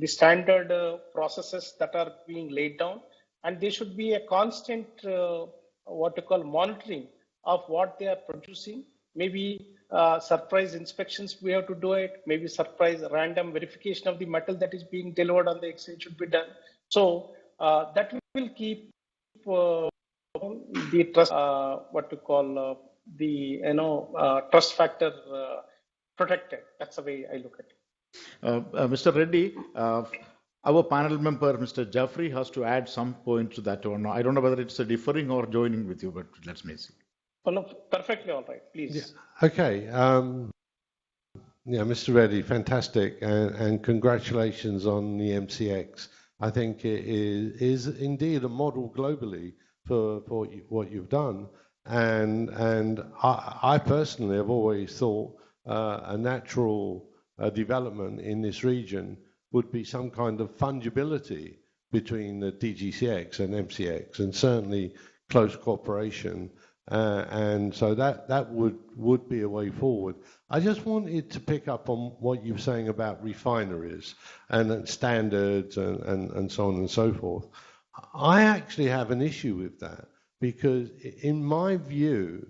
standard processes that are being laid down. And there should be a constant monitoring of what they are producing. Maybe surprise inspections we have to do it. Maybe surprise random verification of the metal that is being delivered on the exchange should be done. So that will keep the trust, trust factor protected. That's the way I look at it. Mr. Reddy, our panel member, Mr. Jaffrey, has to add some point to that or no. I don't know whether it's a differing or joining with you, but let's see. Oh, no, perfectly all right, please. Yeah. Okay. Mr. Reddy, fantastic, and congratulations on the MCX. I think it is indeed a model globally for what you've done, and I personally have always thought a natural development in this region would be some kind of fungibility between the DGCX and MCX, and certainly close cooperation. And so that would be a way forward. I just wanted to pick up on what you were saying about refineries and standards and so on and so forth. I actually have an issue with that, because in my view,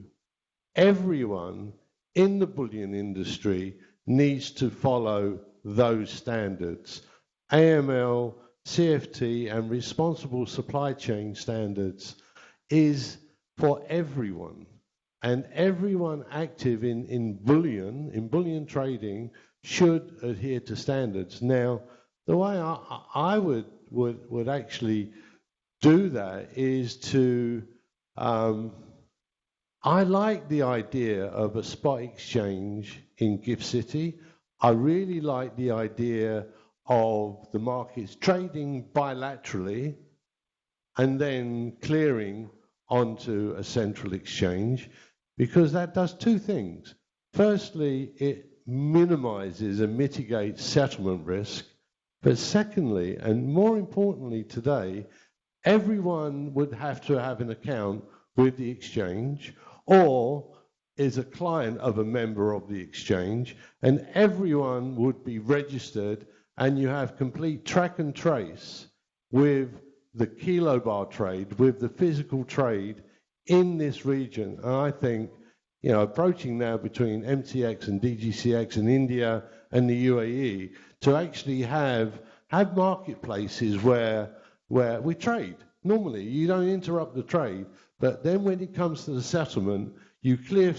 everyone in the bullion industry needs to follow those standards. AML, CFT, and responsible supply chain standards is for everyone. And everyone active in bullion trading should adhere to standards. Now, the way I would actually do that is to I like the idea of a spot exchange in Gift City. I really like the idea of the markets trading bilaterally and then clearing onto a central exchange, because that does two things. Firstly, it minimizes and mitigates settlement risk. But secondly, and more importantly today, everyone would have to have an account with the exchange or is a client of a member of the exchange, and everyone would be registered, and you have complete track and trace with the kilobar trade, with the physical trade in this region. And I think, you know, approaching now between MTX and DGCX in India and the UAE, to actually have marketplaces where we trade. Normally, you don't interrupt the trade, but then when it comes to the settlement, you clear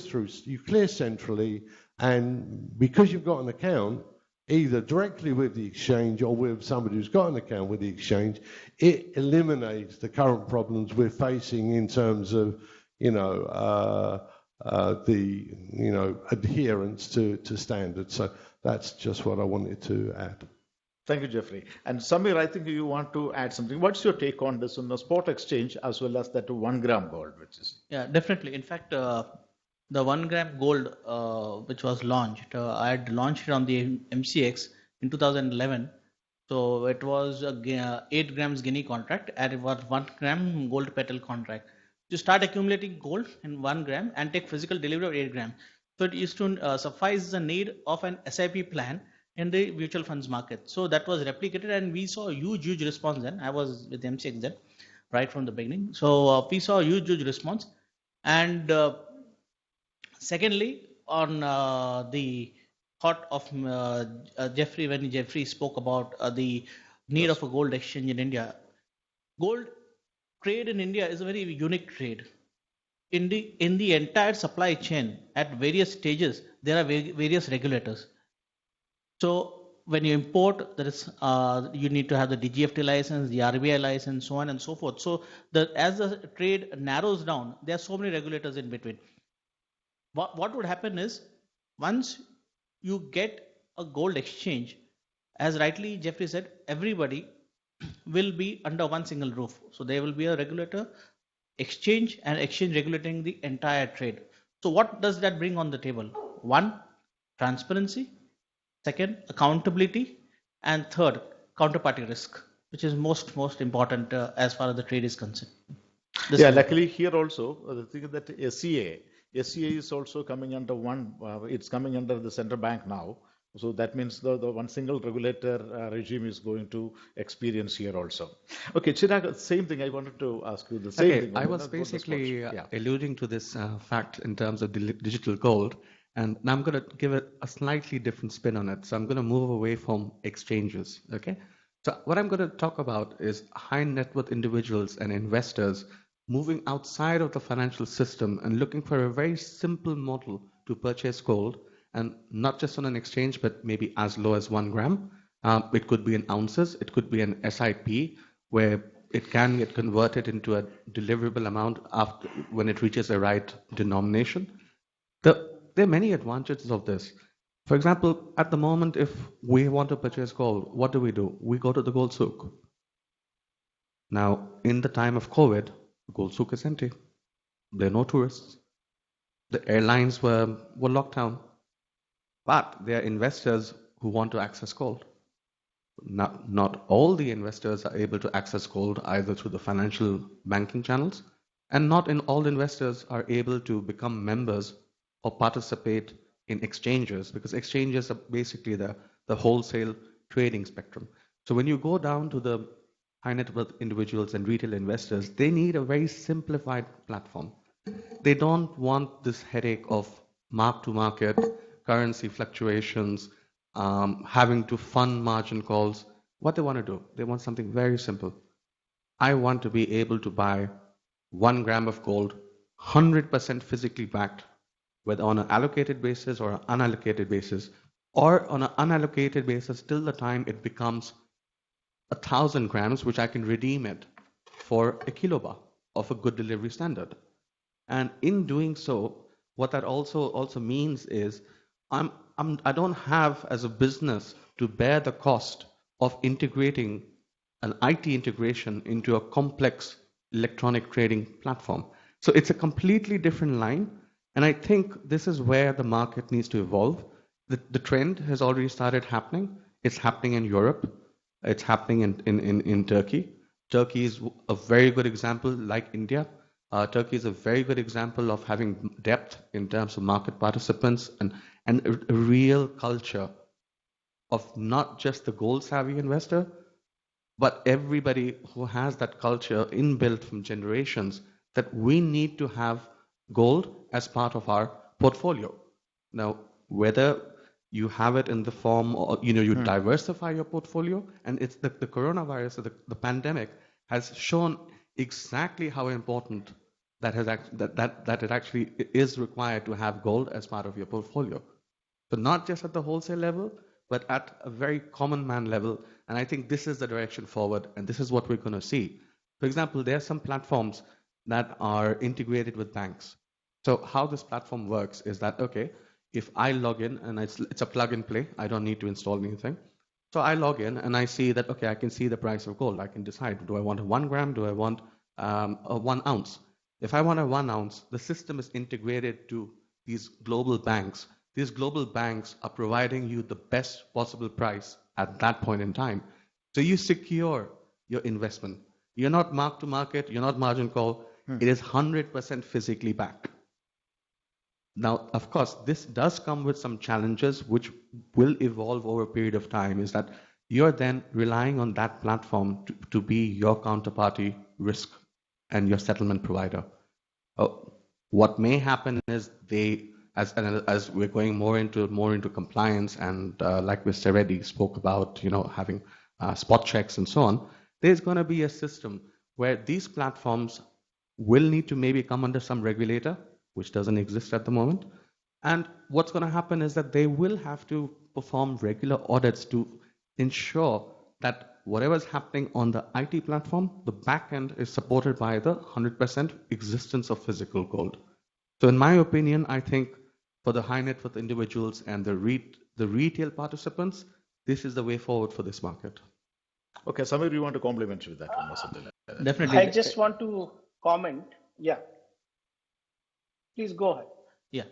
centrally, and because you've got an account, either directly with the exchange or with somebody who's got an account with the exchange, it eliminates the current problems we're facing in terms of, adherence to standards. So that's just what I wanted to add. Thank you, Jeffrey. And Samir, I think you want to add something. What's your take on this on the spot exchange as well as that 1 gram gold, which is? Yeah, definitely. In fact, the 1 gram gold, which was launched, I had launched it on the MCX in 2011. So it was 8 grams Guinea contract, and it was 1 gram gold petal contract. You start accumulating gold in 1 gram and take physical delivery of 8 grams. So it used to suffice the need of an SIP plan in the mutual funds market. So that was replicated, and we saw a huge response then. I was with MCX then, right from the beginning. So we saw a huge response. And secondly, on the thought of Jeffrey, when Jeffrey spoke about the need of a gold exchange in India, gold trade in India is a very unique trade. In the entire supply chain, at various stages, there are various regulators. So when you import, there is you need to have the DGFT license, the RBI license, so on and so forth. So as the trade narrows down, there are so many regulators in between. What would happen is, once you get a gold exchange, as rightly Jeffrey said, everybody will be under one single roof. So there will be a regulator, exchange, and exchange regulating the entire trade. So what does that bring on the table? One, transparency. Second, accountability. And third, counterparty risk, which is most important as far as the trade is concerned. Luckily here also, the thing is that SCA is also coming under it's coming under the central bank now. So that means the one single regulator regime is going to experience here also. Okay, Chirag, same thing. I wanted to ask you the same thing. I was basically alluding to this fact in terms of digital gold. And now I'm going to give it a slightly different spin on it. So I'm going to move away from exchanges. Okay. So what I'm going to talk about is high net worth individuals and investors moving outside of the financial system and looking for a very simple model to purchase gold, and not just on an exchange, but maybe as low as 1 gram. It could be in ounces. It could be an SIP where it can get converted into a deliverable amount after when it reaches the right denomination. There are many advantages of this. For example, at the moment, if we want to purchase gold, what do? We go to the gold souk. Now, in the time of COVID, the gold souk is empty. There are no tourists. The airlines were locked down. But there are investors who want to access gold. Now, not all the investors are able to access gold either through the financial banking channels, and not all investors are able to become members or participate in exchanges, because exchanges are basically the wholesale trading spectrum. So when you go down to the high net worth individuals and retail investors, they need a very simplified platform. They don't want this headache of mark to market, currency fluctuations, having to fund margin calls. What they want to do, they want something very simple. I want to be able to buy 1 gram of gold, 100% physically backed, whether on an allocated basis or an unallocated basis, or on an unallocated basis till the time it becomes 1,000 grams, which I can redeem it for a kilobar of a good delivery standard. And in doing so, what that also means is I don't have as a business to bear the cost of integrating an IT integration into a complex electronic trading platform. So it's a completely different line. And I think this is where the market needs to evolve. The trend has already started happening. It's happening in Europe. It's happening in Turkey. Turkey is a very good example, like India. Turkey is a very good example of having depth in terms of market participants and a real culture of not just the gold-savvy investor, but everybody who has that culture inbuilt from generations that we need to have gold as part of our portfolio. Now, whether you have it in the form or you diversify your portfolio, and it's the coronavirus, the pandemic has shown exactly how important that it actually is required to have gold as part of your portfolio. So not just at the wholesale level, but at a very common man level. And I think this is the direction forward, and this is what we're going to see. For example, there are some platforms that are integrated with banks. So how this platform works is that, okay, if I log in and it's a plug and play, I don't need to install anything. So I log in and I see that, okay, I can see the price of gold. I can decide, do I want a 1 gram? Do I want a 1 ounce? If I want a 1 ounce, the system is integrated to these global banks. These global banks are providing you the best possible price at that point in time. So you secure your investment. You're not mark to market, you're not margin call. It is 100% physically backed. Now, of course, this does come with some challenges which will evolve over a period of time, is that you're then relying on that platform to be your counterparty risk and your settlement provider. What may happen is as we're going more into compliance and like Mr. Reddy spoke about, having spot checks and so on, there's going to be a system where these platforms will need to maybe come under some regulator, which doesn't exist at the moment. And what's going to happen is that they will have to perform regular audits to ensure that whatever's happening on the IT platform, the back end is supported by the 100% existence of physical gold. So in my opinion, I think for the high net worth individuals and the retail participants, this is the way forward for this market. Okay, Samir, you want to compliment with that one or something like that? Definitely. I just want to comment. Yeah. Please go ahead. Yeah.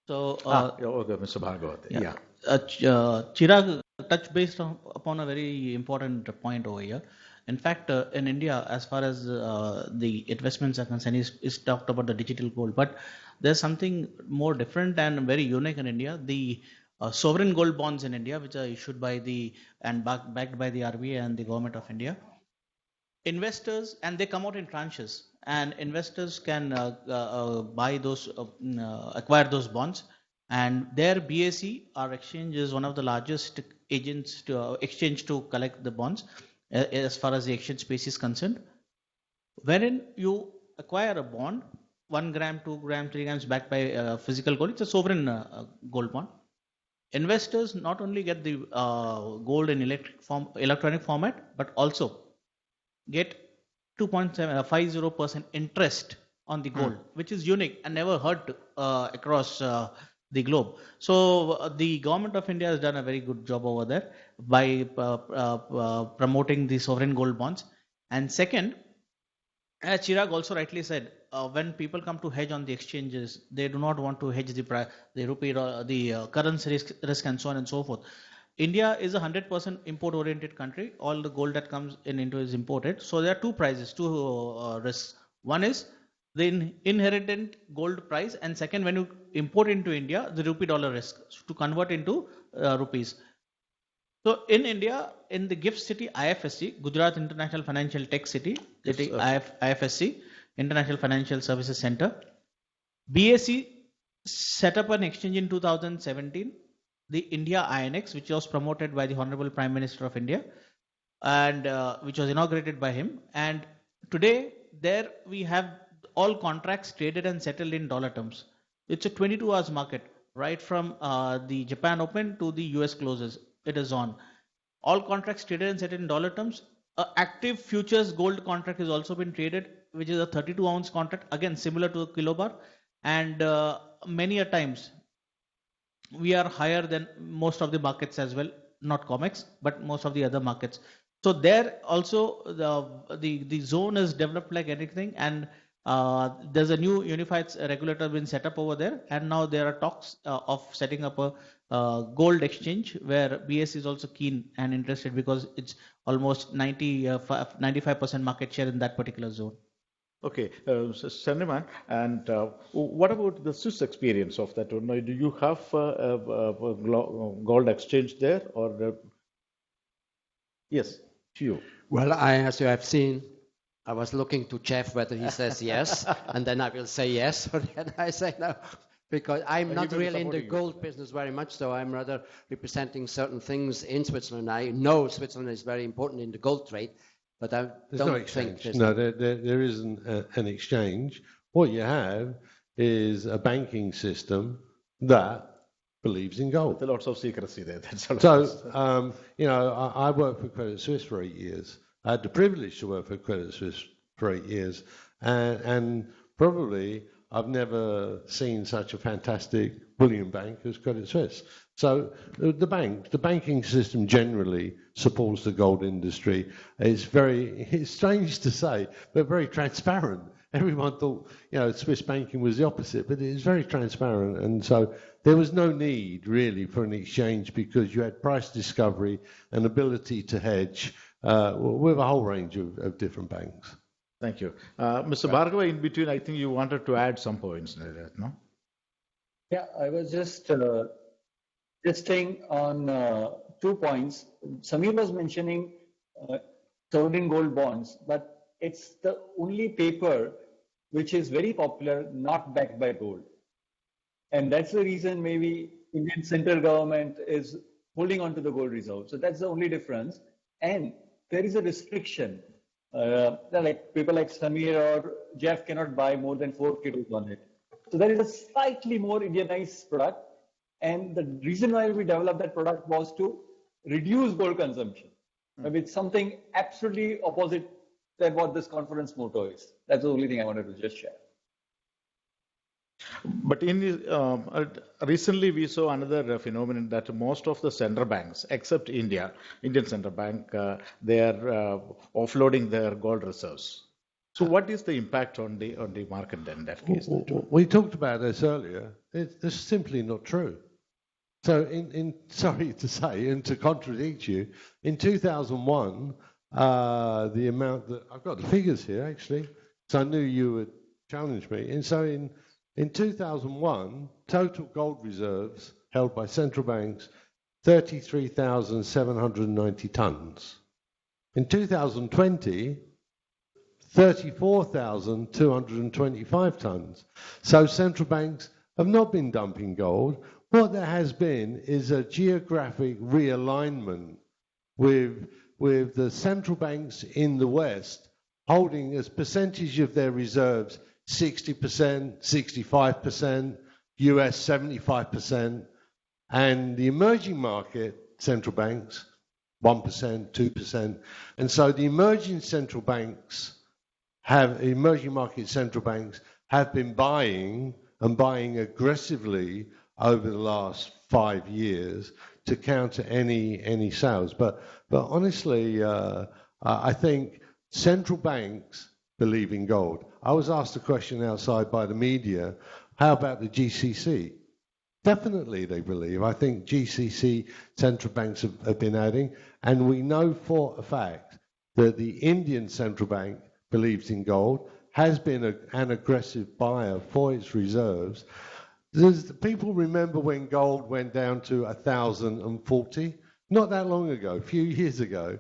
So, okay, Mr. Bhargav. Yeah. Chirag touched based upon a very important point over here. In fact, in India, as far as the investments are concerned, is talked about the digital gold. But there's something more different and very unique in India. The sovereign gold bonds in India, which are issued by backed by the RBI and the government of India. Investors, and they come out in tranches, and investors can acquire those bonds. And their BSE, our exchange, is one of the largest agents to exchange to collect the bonds as far as the exchange space is concerned. Wherein you acquire a bond, 1 gram, 2 gram, 3 grams backed by physical gold, it's a sovereign gold bond. Investors not only get the gold in electronic format, but also get 2.50% interest on the gold, which is unique and never heard across the globe. So the government of India has done a very good job over there by promoting the sovereign gold bonds. And second, as Chirag also rightly said, when people come to hedge on the exchanges, they do not want to hedge the rupee, the currency risk and so on and so forth. India is a 100% import-oriented country. All the gold that comes into is imported. So there are two risks. One is the inherent gold price, and second, when you import into India, the rupee dollar risk to convert into rupees. So in India, in the GIFT city, IFSC, Gujarat International Financial Tech City, IFSC, International Financial Services Center, BSE set up an exchange in 2017. The India INX, which was promoted by the Honorable Prime Minister of India, and which was inaugurated by him. And today, there we have all contracts traded and settled in dollar terms. It's a 22 hours market, right from the Japan Open to the US closes. It is on. All contracts traded and settled in dollar terms. Active futures gold contract has also been traded which is a 32-ounce contract, again similar to a kilobar, and many a times we are higher than most of the markets as well, not COMEX, but most of the other markets. So there also the zone is developed like anything, and there's a new unified regulator been set up over there, and now there are talks of setting up a gold exchange where BS is also keen and interested because it's almost 95% market share in that particular zone. Okay, Chandraman, and what about the Swiss experience of that one? Do you have a gold exchange there, or yes, you? Well, as you have seen, I was looking to Jeff whether he says yes, and then I will say yes, but then I say no, because I'm not really in the gold business very much, so I'm rather representing certain things in Switzerland. I know Switzerland is very important in the gold trade, but I don't think there's no, there isn't an exchange. What you have is a banking system that believes in gold. With lots of secrecy there. That's all. So, I worked for Credit Suisse for 8 years. I had the privilege to work for Credit Suisse for 8 years, and probably I've never seen such a fantastic bullion bank as Credit Suisse. So the banking system generally supports the gold industry. It's strange to say, but very transparent. Everyone thought, Swiss banking was the opposite, but it is very transparent. And so there was no need really for an exchange because you had price discovery and ability to hedge with a whole range of different banks. Thank you. Mr. Bhargava, in between, I think you wanted to add some points, no? Yeah, I was just staying on 2 points. Samir was mentioning sovereign gold bonds, but it's the only paper which is very popular, not backed by gold. And that's the reason maybe Indian central government is holding on to the gold reserve. So that's the only difference. And there is a restriction. Like people like Samir or Jeff cannot buy more than 4 kilos on it. So there is a slightly more Indianized product. And the reason why we developed that product was to reduce gold consumption. Maybe it's something absolutely opposite than what this conference motto is. That's the only thing I wanted to just share. But recently we saw another phenomenon that most of the central banks, except Indian Central Bank, they are offloading their gold reserves. So what is the impact on the market then in that case? We talked about this earlier. It's simply not true. So sorry to say, and to contradict you, in 2001, the amount that I've got the figures here actually, so I knew you would challenge me. And so in 2001, total gold reserves held by central banks, 33,790 tons. In 2020, 34,225 tons. So central banks have not been dumping gold. What there has been is a geographic realignment with the central banks in the West holding as percentage of their reserves 60%, 65%, US 75%, and the emerging market central banks 1%, 2%. And so the emerging market central banks have been buying aggressively over the last 5 years to counter any sales. But honestly, I think central banks believe in gold. I was asked a question outside by the media, how about the GCC? Definitely they believe. I think GCC central banks have been adding, and we know for a fact that the Indian central bank believes in gold, has been an aggressive buyer for its reserves. People remember when gold went down to 1,040? Not that long ago, a few years ago.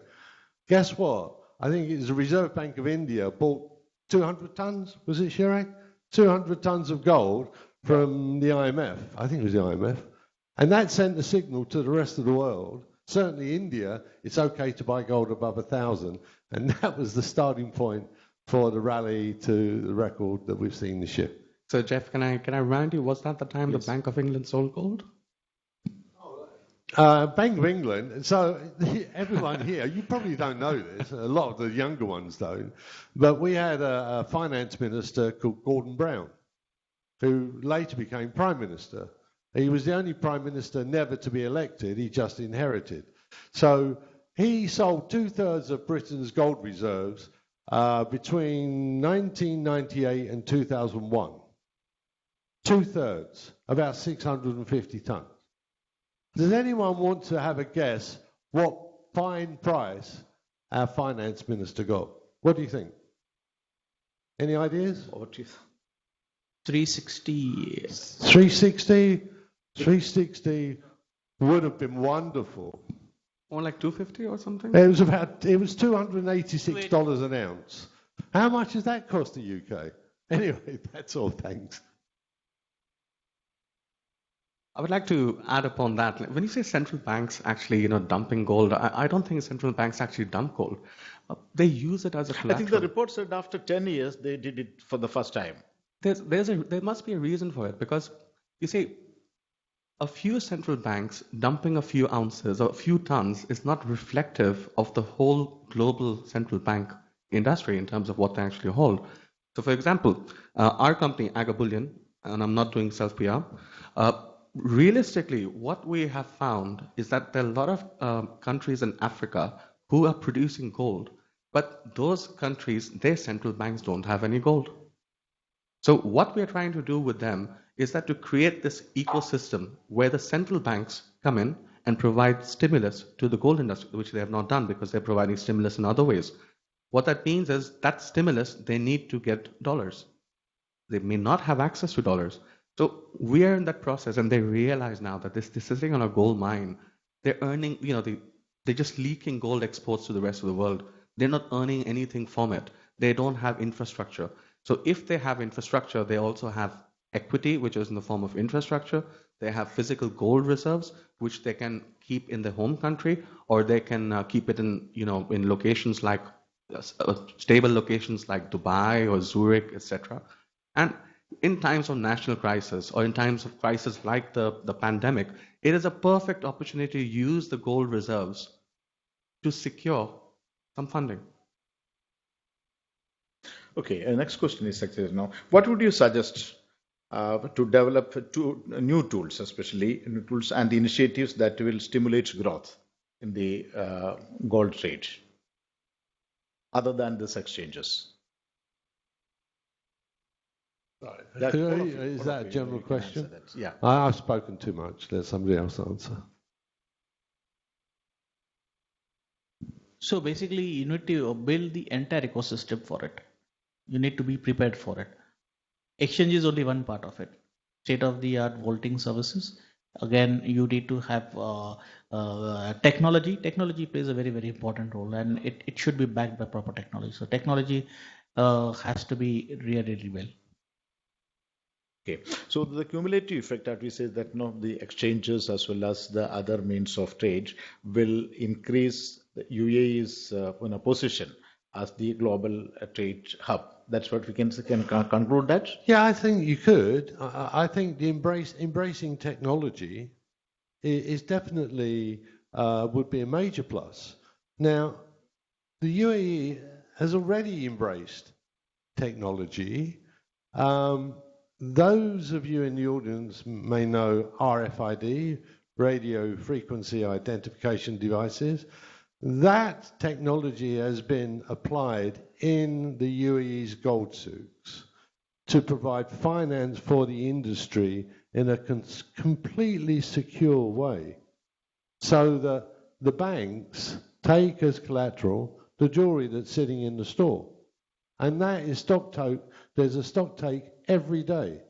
Guess what? I think it was the Reserve Bank of India bought 200 tons, was it, Chirag? 200 tons of gold from the IMF. I think it was the IMF. And that sent the signal to the rest of the world. Certainly India, it's okay to buy gold above 1,000. And that was the starting point for the rally to the record that we've seen this year. So Jeff, can I remind you, was that the time the Bank of England sold gold? Bank of England. So everyone here, you probably don't know this. A lot of the younger ones don't. But we had a finance minister called Gordon Brown, who later became prime minister. He was the only prime minister never to be elected. He just inherited. So he sold 2/3 of Britain's gold reserves between 1998 and 2001. 2/3, about 650 tons. Does anyone want to have a guess what fine price our finance minister got? What do you think? Any ideas? 360. 360? 360 would have been wonderful. Or like 250 or something? It was $286 an ounce. How much does that cost the UK? Anyway, that's all, thanks. I would like to add upon that. When you say central banks actually, dumping gold, I don't think central banks actually dump gold. They use it as a collateral. I think the report said after 10 years they did it for the first time. There must be a reason for it, because you see, a few central banks dumping a few ounces or a few tons is not reflective of the whole global central bank industry in terms of what they actually hold. So, for example, our company, Agabullion, and I'm not doing self-PR, realistically, what we have found is that there are a lot of countries in Africa who are producing gold, but those countries, their central banks don't have any gold. So what we're trying to do with them is that to create this ecosystem where the central banks come in and provide stimulus to the gold industry, which they have not done because they're providing stimulus in other ways. What that means is that stimulus, they need to get dollars. They may not have access to dollars. So we are in that process, and they realize now that this sitting on a gold mine, they're earning, they're just leaking gold exports to the rest of the world. They're not earning anything from it. They don't have infrastructure. So if they have infrastructure, they also have equity, which is in the form of infrastructure. They have physical gold reserves, which they can keep in their home country, or they can keep it in, in locations like stable locations like Dubai or Zurich, etc. And in times of national crisis or in times of crisis like the pandemic, it is a perfect opportunity to use the gold reserves to secure some funding. Okay, next question is actually now, what would you suggest to develop new tools, especially new tools and initiatives that will stimulate growth in the gold trade, other than these exchanges? Is that a general question? Yeah. I've spoken too much. Let somebody else answer. So basically, you need to build the entire ecosystem for it. You need to be prepared for it. Exchange is only one part of it. State-of-the-art vaulting services. Again, you need to have technology. Technology plays a very, very important role, and it should be backed by proper technology. So technology has to be really, really well. Okay, so the cumulative effect that we say that the exchanges as well as the other means of trade will increase the UAE's position as the global trade hub. That's what we can conclude that? Yeah, I think you could. I think the embracing technology is definitely would be a major plus. Now, the UAE has already embraced technology. Those of you in the audience may know RFID, radio frequency identification devices. That technology has been applied in the UAE's gold souks to provide finance for the industry in a completely secure way, so that the banks take as collateral the jewelry that's sitting in the store. And that is stock take. There's a stock take every day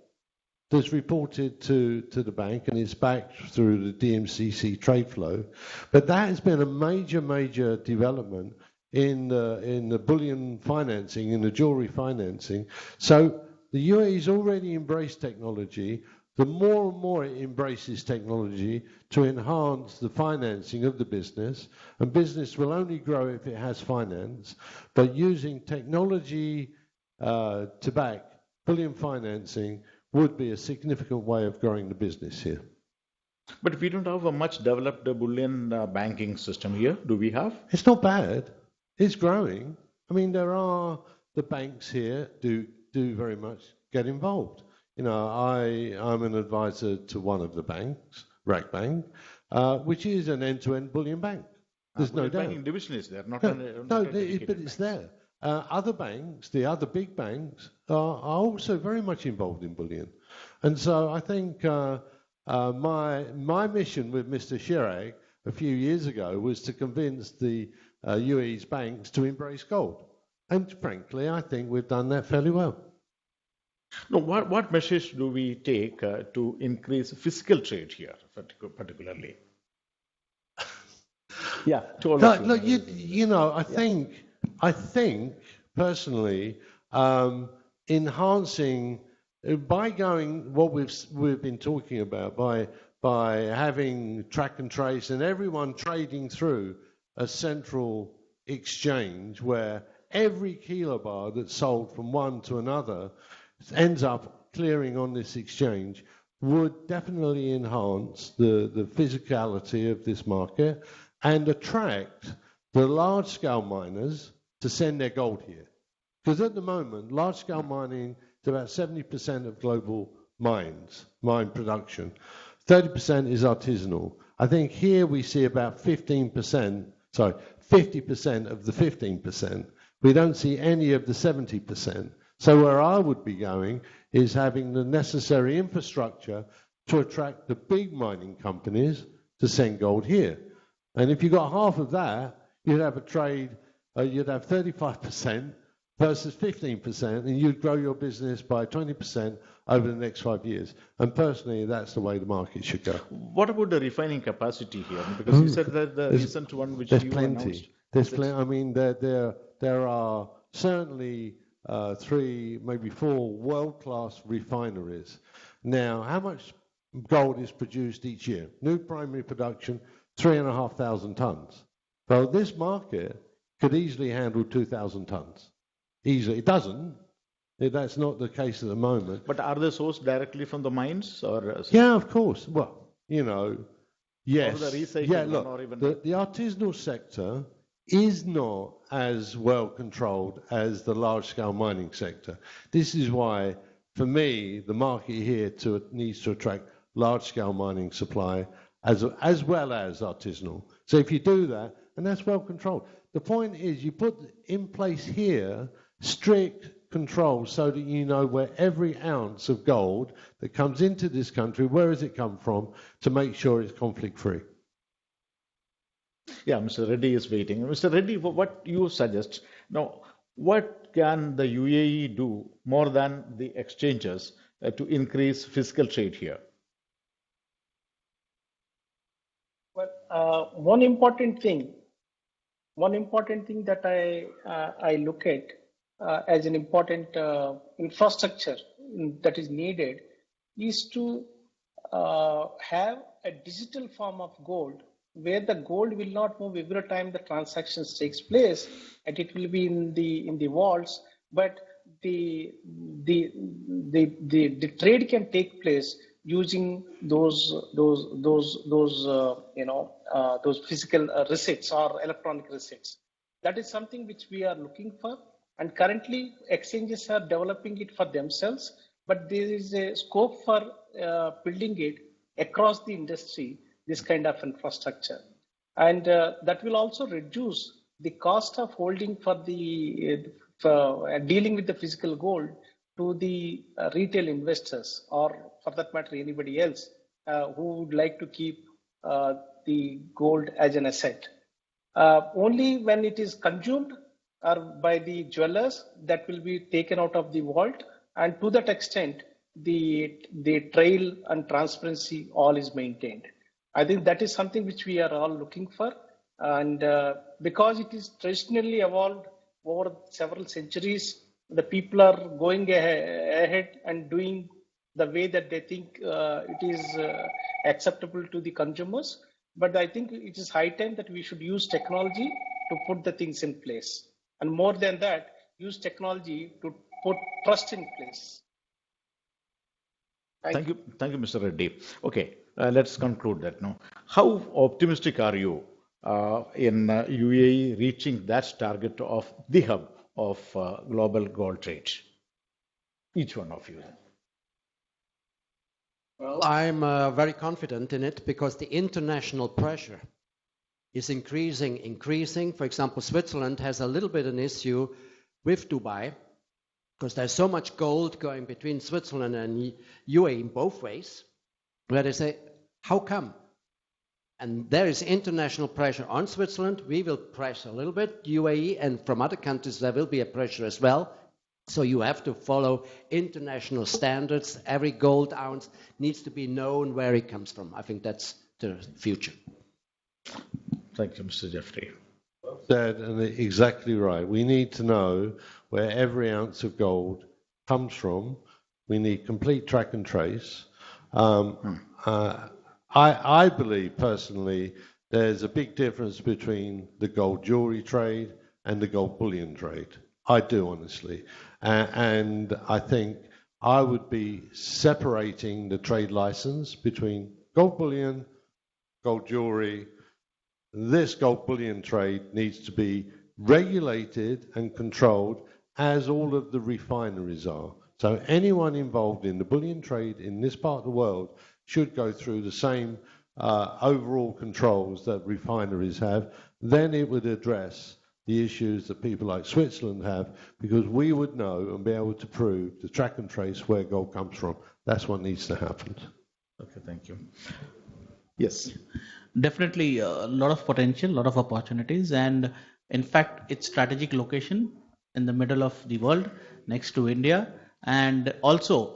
that's reported to the bank, and it's backed through the DMCC trade flow. But that has been a major development in the bullion financing, in the jewelry financing. So the UAE's already embraced technology. The more and more it embraces technology to enhance the financing of the business, and business will only grow if it has finance, but using technology to back bullion financing would be a significant way of growing the business here. But we don't have a much developed bullion banking system here. Do we have? It's not bad. It's growing. I mean, there are the banks here do very much get involved. You know, I'm an advisor to one of the banks, RAC Bank, which is an end-to-end bullion bank. There's no doubt. Banking division is there, not No, but it's there. Other banks, the other big banks, are also very much involved in bullion. And so I think my mission with Mr. Chirac a few years ago was to convince the UAE's banks to embrace gold. And frankly, I think we've done that fairly well. No, what measures do we take to increase physical trade here, particularly? Yeah. Look, you know, I think personally, enhancing by going what we've been talking about by having track and trace and everyone trading through a central exchange where every kilobar that's sold from one to another ends up clearing on this exchange would definitely enhance the physicality of this market and attract the large-scale miners to send their gold here. Because at the moment, large-scale mining is about 70% of global mine production. 30% is artisanal. I think here we see about 50% of the 15%. We don't see any of the 70%. So where I would be going is having the necessary infrastructure to attract the big mining companies to send gold here. And if you got half of that, you'd have a trade, you'd have 35% versus 15%, and you'd grow your business by 20% over the next 5 years. And personally, that's the way the market should go. What about the refining capacity here? Because you said that the recent one which you announced. There's plenty. I mean, there are certainly 3, maybe 4 world-class refineries. Now, how much gold is produced each year? New primary production, 3,500 tons. Well, this market could easily handle 2,000 tons. Easily. It doesn't. That's not the case at the moment. But are they sourced directly from the mines? Or yeah, of course. Well, you know, yes. Or the recycling yeah, look, or even... the artisanal sector is not as well controlled as the large-scale mining sector. This is why, for me, the market here needs to attract large-scale mining supply as well as artisanal. So if you do that, and that's well controlled. The point is you put in place here strict controls so that you know where every ounce of gold that comes into this country, where has it come from, to make sure it's conflict-free. Yeah, Mr. Reddy is waiting. Mr. Reddy, what you suggest? Now, what can the UAE do more than the exchanges to increase physical trade here? Well, one important thing that I look at as an important infrastructure that is needed is to have a digital form of gold where the gold will not move every time the transactions takes place, and it will be in the vaults, but the trade can take place using those physical receipts or electronic receipts. That is something which we are looking for, and currently exchanges are developing it for themselves, but there is a scope for building it across the industry, this kind of infrastructure, and that will also reduce the cost of holding for dealing with the physical gold to the retail investors, or for that matter anybody else who would like to keep the gold as an asset. Only when it is consumed or by the jewelers, that will be taken out of the vault, and to that extent the trail and transparency all is maintained. I think that is something which we are all looking for, and because it is traditionally evolved over several centuries, the people are going ahead and doing the way that they think it is acceptable to the consumers. But I think it is high time that we should use technology to put the things in place, and more than that, use technology to put trust in place. Thank you, Mr. Reddy. Okay, let's conclude that now. How optimistic are you in UAE reaching that target of the hub of global gold trade? Each one of you. Well, I'm very confident in it because the international pressure is increasing. For example, Switzerland has a little bit an issue with Dubai because there's so much gold going between Switzerland and UAE in both ways, where they say, how come? And there is international pressure on Switzerland. We will press a little bit, UAE, and from other countries there will be a pressure as well. So you have to follow international standards. Every gold ounce needs to be known where it comes from. I think that's the future. Thank you, Mr. Jeffrey. Said, and exactly right. We need to know where every ounce of gold comes from. We need complete track and trace. I believe personally there's a big difference between the gold jewelry trade and the gold bullion trade. I do, honestly. And I think I would be separating the trade license between gold bullion, gold jewelry. This gold bullion trade needs to be regulated and controlled as all of the refineries are. So anyone involved in the bullion trade in this part of the world should go through the same overall controls that refineries have. Then it would address the issues that people like Switzerland have, because we would know and be able to prove the track and trace where gold comes from. That's what needs to happen. Okay, thank you. Yes. Definitely a lot of potential, a lot of opportunities, and in fact, its strategic location in the middle of the world, next to India, and also,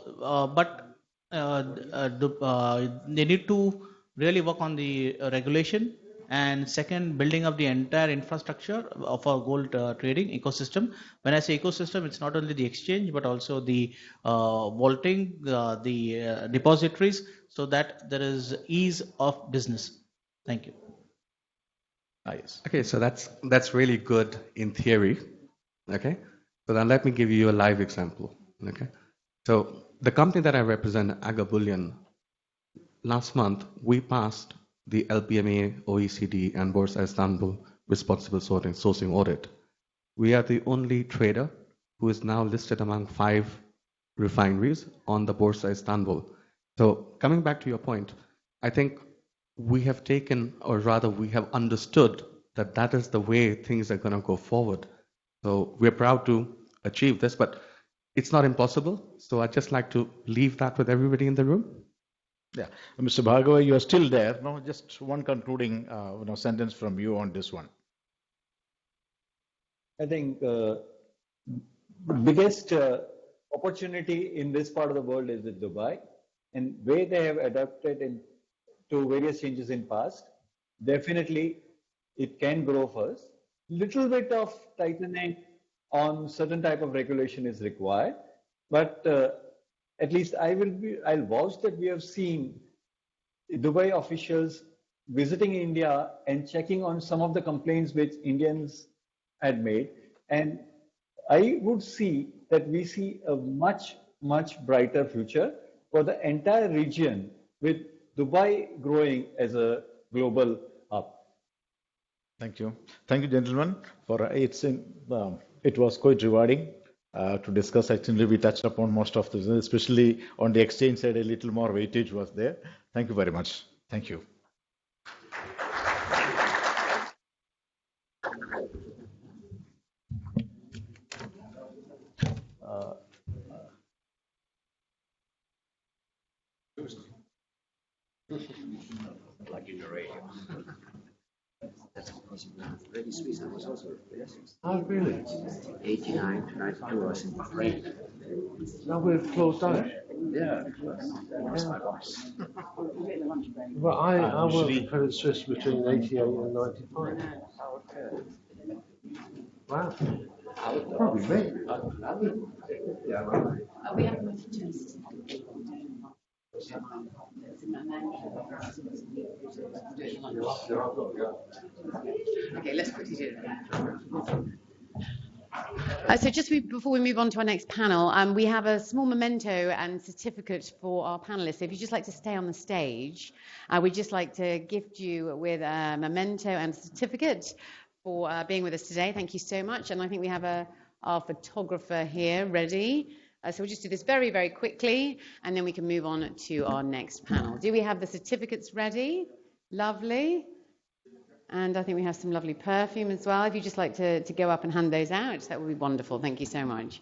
they need to really work on the regulation, and second, building up the entire infrastructure of our gold trading ecosystem. When I say ecosystem, it's not only the exchange but also the vaulting, the depositories, so that there is ease of business. Thank you. Yes. Okay, so that's really good in theory. Okay, so then let me give you a live example. Okay, so the company that I represent, Aga Bullion, last month we passed the LBMA, OECD, and Borsa Istanbul responsible sourcing audit. We are the only trader who is now listed among 5 refineries on the Borsa Istanbul. So coming back to your point, I think we have taken, or rather we have understood that that is the way things are going to go forward. So we're proud to achieve this, but it's not impossible. So I'd just like to leave that with everybody in the room. Yeah, Mr. Bhargava, you are still there. No, just one concluding sentence from you on this one. I think biggest opportunity in this part of the world is with Dubai, and way they have adapted to various changes in past. Definitely, it can grow first. Little bit of tightening on certain type of regulation is required, but at least I'll vouch that we have seen Dubai officials visiting India and checking on some of the complaints which Indians had made. And I would see that we see a much, much brighter future for the entire region, with Dubai growing as a global hub. Thank you. Thank you, gentlemen. It was quite rewarding to discuss. Actually, we touched upon most of this, especially on the exchange side, a little more weightage was there. Thank you very much. Thank you. Like in the radio. That's because Ready Swiss was also yes. Oh, really? 89 to 92 was in Bahrain. Now we're closed down. Yeah, that's my boss. Well, I worked at Credit Suisse between 88 and 95. Wow. Probably me. Yeah, right. We have much chance. Okay, let's quickly do that. So just before we move on to our next panel, we have a small memento and certificate for our panelists. So if you'd just like to stay on the stage, we'd just like to gift you with a memento and certificate for being with us today. Thank you so much. And I think we have our photographer here ready. So we'll just do this very, very quickly, and then we can move on to our next panel. Do we have the certificates ready? Lovely. And I think we have some lovely perfume as well. If you'd just like to go up and hand those out, that would be wonderful. Thank you so much.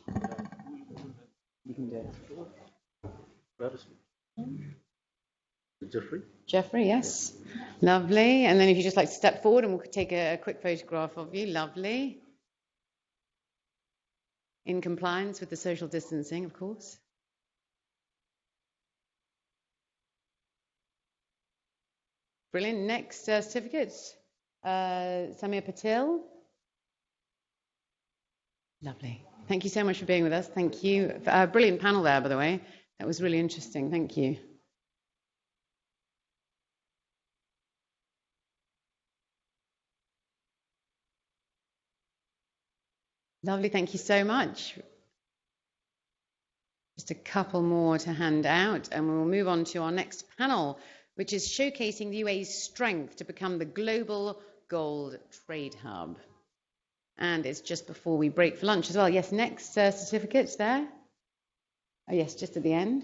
Jeffrey? Jeffrey, yes. Lovely. And then if you'd just like to step forward and we'll take a quick photograph of you. Lovely. In compliance with the social distancing, of course. Brilliant. Next certificate. Samir Patil. Lovely. Thank you so much for being with us. Thank you. Brilliant panel there, by the way. That was really interesting. Thank you. Lovely. Thank you so much. Just a couple more to hand out, and we'll move on to our next panel, which is showcasing the UAE's strength to become the global gold trade hub. And it's just before we break for lunch as well. Yes, next certificates there. Oh yes, just at the end.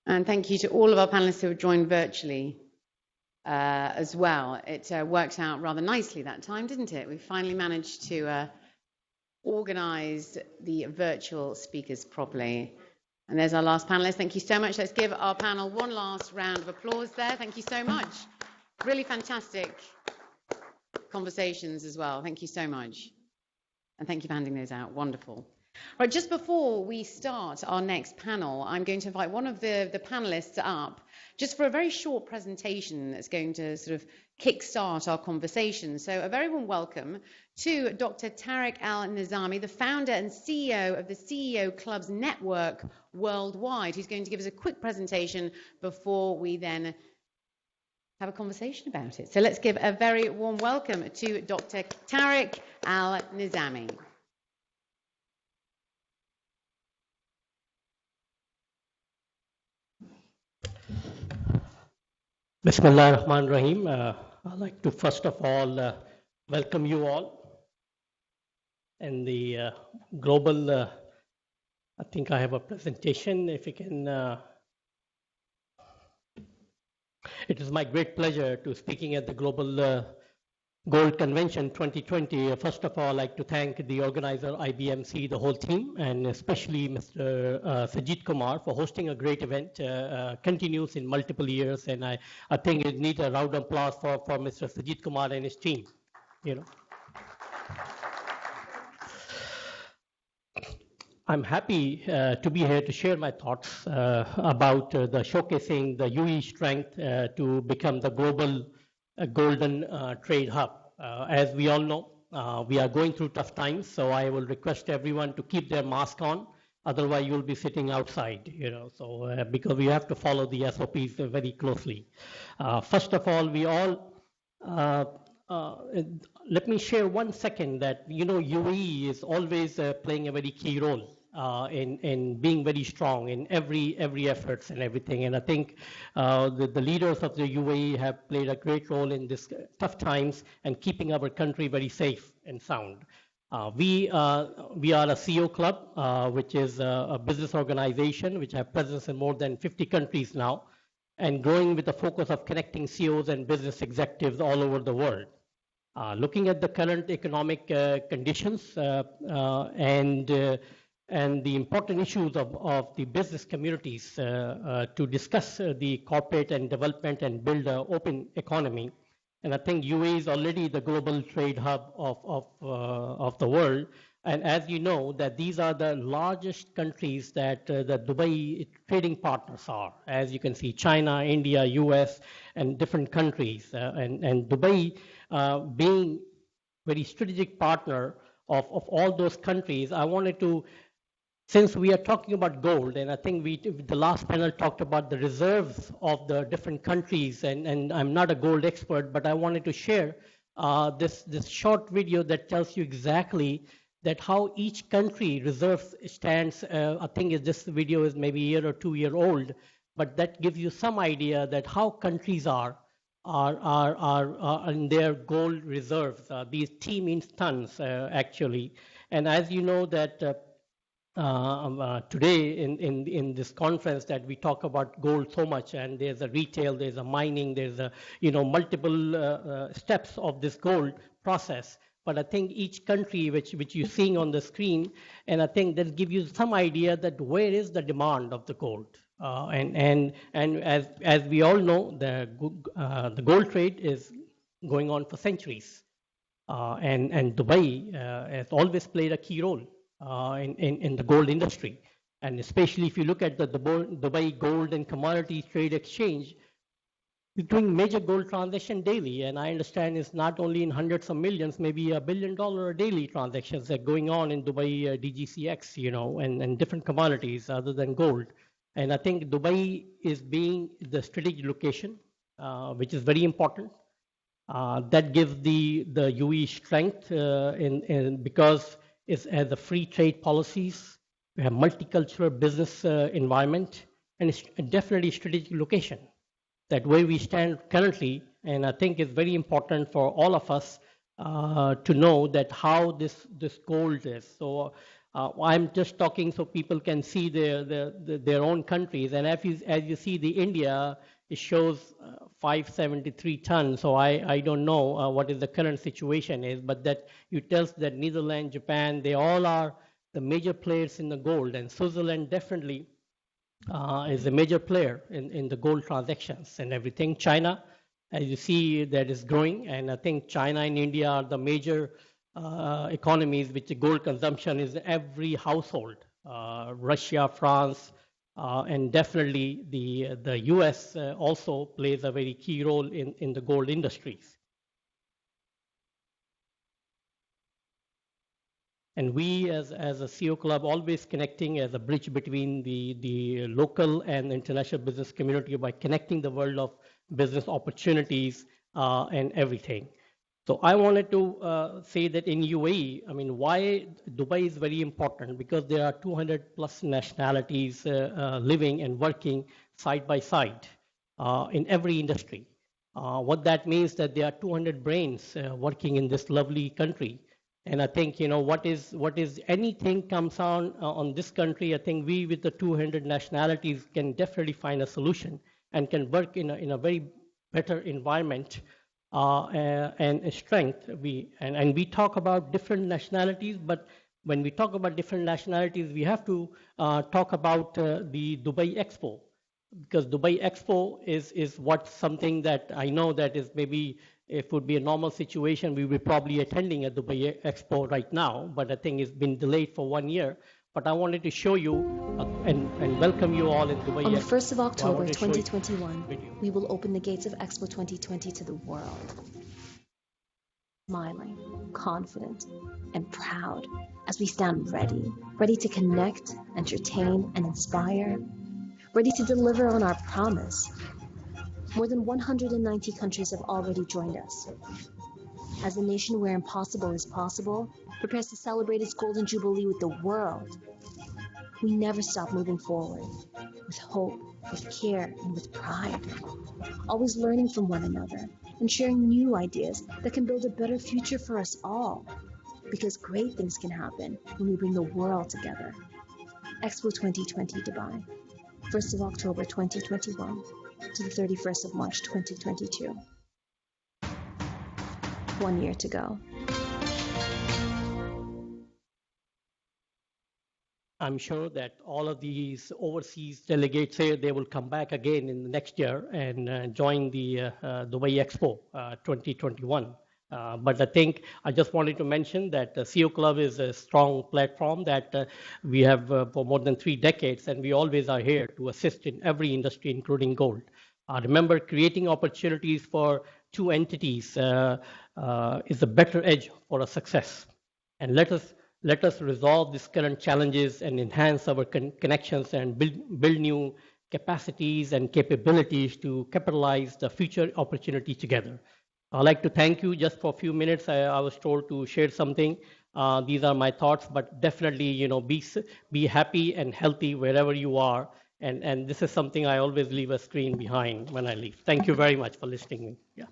And thank you to all of our panelists who have joined virtually as well. It worked out rather nicely that time, didn't it? We finally managed to organise the virtual speakers properly. And there's our last panelist. Thank you so much. Let's give our panel one last round of applause there. Thank you so much. Really fantastic conversations as well. Thank you so much. And thank you for handing those out. Wonderful. Right, just before we start our next panel, I'm going to invite one of the panelists up just for a very short presentation that's going to sort of kickstart our conversation. So a very warm welcome to Dr. Tariq Al-Nizami, the founder and CEO of the CEO Clubs Network Worldwide, who's going to give us a quick presentation before we then have a conversation about it. So let's give a very warm welcome to Dr. Tariq Al-Nizami. Bismillah ar-Rahman ar-Rahim. I'd like to first of all welcome you all in the global, I think I have a presentation, if you can. It is my great pleasure to speaking at the Global Gold Convention 2020. First of all, I'd like to thank the organizer, IBMC, the whole team, and especially Mr. Sajid Kumar for hosting a great event, continues in multiple years, and I think it needs a round of applause for Mr. Sajid Kumar and his team. You know, I'm happy to be here to share my thoughts about the showcasing the UAE strength to become the global golden trade hub. As we all know, we are going through tough times, so I will request everyone to keep their mask on. Otherwise, you'll be sitting outside, you know, so because we have to follow the SOPs very closely. First of all, we all, let me share 1 second that, you know, UAE is always playing a very key role in being very strong in every efforts and everything. And I think the leaders of the UAE have played a great role in this tough times and keeping our country very safe and sound. We are a CEO club, which is a business organization which have presence in more than 50 countries now, and growing with the focus of connecting CEOs and business executives all over the world. Looking at the current economic conditions and the important issues of the business communities to discuss the corporate and development and build an open economy. And I think UAE is already the global trade hub of the world. And as you know, that these are the largest countries that the Dubai trading partners are. As you can see, China, India, US, and different countries. And Dubai being very strategic partner of all those countries, I wanted to, since we are talking about gold, and I think the last panel talked about the reserves of the different countries, and I'm not a gold expert, but I wanted to share this short video that tells you exactly that how each country reserves stands. I think this video is maybe a year or 2 year old, but that gives you some idea that how countries are in their gold reserves. These T means tons, actually. And as you know that today in this conference that we talk about gold so much, and there's a retail, there's a mining, there's a multiple steps of this gold process. But I think each country which you're seeing on the screen, and I think that gives you some idea that where is the demand of the gold. And as we all know, the gold trade is going on for centuries. And Dubai has always played a key role in the gold industry. And especially if you look at the Dubai Gold and Commodities Trade Exchange, we're doing major gold transaction daily. And I understand it's not only in hundreds of millions, maybe $1 billion daily transactions that are going on in Dubai DGCX, and different commodities other than gold. And I think Dubai is being the strategic location, which is very important. That gives the UAE strength because it has the free trade policies, we have multicultural business environment, and it's definitely a strategic location. That where we stand currently, and I think it's very important for all of us to know that how this gold is. So I'm just talking so people can see their own countries, and as you see the India, it shows 573 tons. So I don't know what is the current situation is, but that you tells that Netherlands, Japan, they all are the major players in the gold, and Switzerland definitely is a major player in the gold transactions and everything. China, as you see, that is growing, and I think China and India are the major economies which the gold consumption is every household. Russia, France, and definitely the US also plays a very key role in the gold industries. And we as a CO Club always connecting as a bridge between the local and international business community by connecting the world of business opportunities and everything. So I wanted to say that in UAE, I mean, why Dubai is very important, because there are 200 plus nationalities living and working side by side in every industry. What that means that there are 200 brains working in this lovely country. And I think, what is anything comes on this country, I think we with the 200 nationalities can definitely find a solution and can work in a very better environment and strength. And we talk about different nationalities, but when we talk about different nationalities, we have to talk about the Dubai Expo, because Dubai Expo is what something that I know that is maybe, if it would be a normal situation, we would probably attending a Dubai Expo right now, but I think it's been delayed for 1 year. But I wanted to show you and welcome you all in Dubai. On the 1st of October 2021, we will open the gates of Expo 2020 to the world. Smiling, confident, and proud as we stand ready to connect, entertain, and inspire, ready to deliver on our promise. More than 190 countries have already joined us. As a nation where impossible is possible, prepares to celebrate its golden jubilee with the world, we never stop moving forward, with hope, with care, and with pride. Always learning from one another and sharing new ideas that can build a better future for us all. Because great things can happen when we bring the world together. Expo 2020 Dubai, 1st of October 2021 to the 31st of March 2022. 1 year to go. I'm sure that all of these overseas delegates say they will come back again in the next year and join the Dubai Expo 2021. But I think I just wanted to mention that the CO Club is a strong platform that we have for more than 3 decades, and we always are here to assist in every industry, including gold. Remember, creating opportunities for 2 entities is a better edge for a success. And let us resolve these current challenges and enhance our connections and build new capacities and capabilities to capitalize the future opportunity together. I'd like to thank you just for a few minutes. I was told to share something. These are my thoughts, but definitely, be happy and healthy wherever you are. And this is something I always leave a screen behind when I leave. Thank you very much for listening to me. Yeah.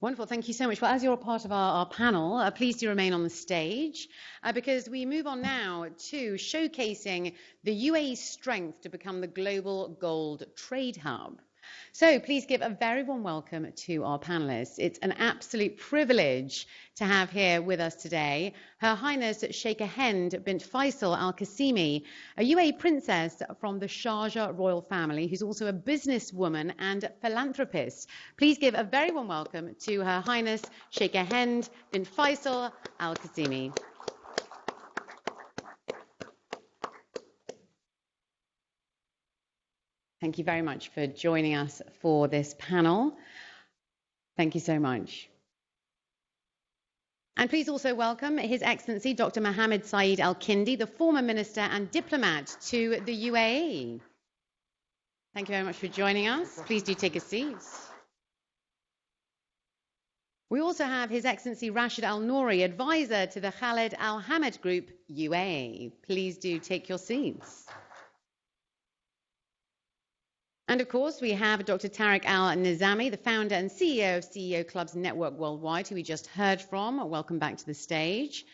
Wonderful, thank you so much. Well, as you're a part of our panel, please do remain on the stage because we move on now to showcasing the UAE's strength to become the global gold trade hub. So please give a very warm welcome to our panelists. It's an absolute privilege to have here with us today Her Highness Sheikha Hind bint Faisal Al Qasimi, a UAE princess from the Sharjah royal family, who's also a businesswoman and philanthropist. Please give a very warm welcome to Her Highness Sheikha Hind bint Faisal Al Qasimi. Thank you very much for joining us for this panel. Thank you so much. And please also welcome His Excellency Dr. Mohammed Saeed Al-Kindi, the former Minister and Diplomat to the UAE. Thank you very much for joining us. Please do take a seat. We also have His Excellency Rashid Al-Nouri, Advisor to the Khaled Al-Hamad Group, UAE. Please do take your seats. And of course, we have Dr. Tariq Al-Nizami, the founder and CEO of CEO Clubs Network Worldwide, who we just heard from. Welcome back to the stage.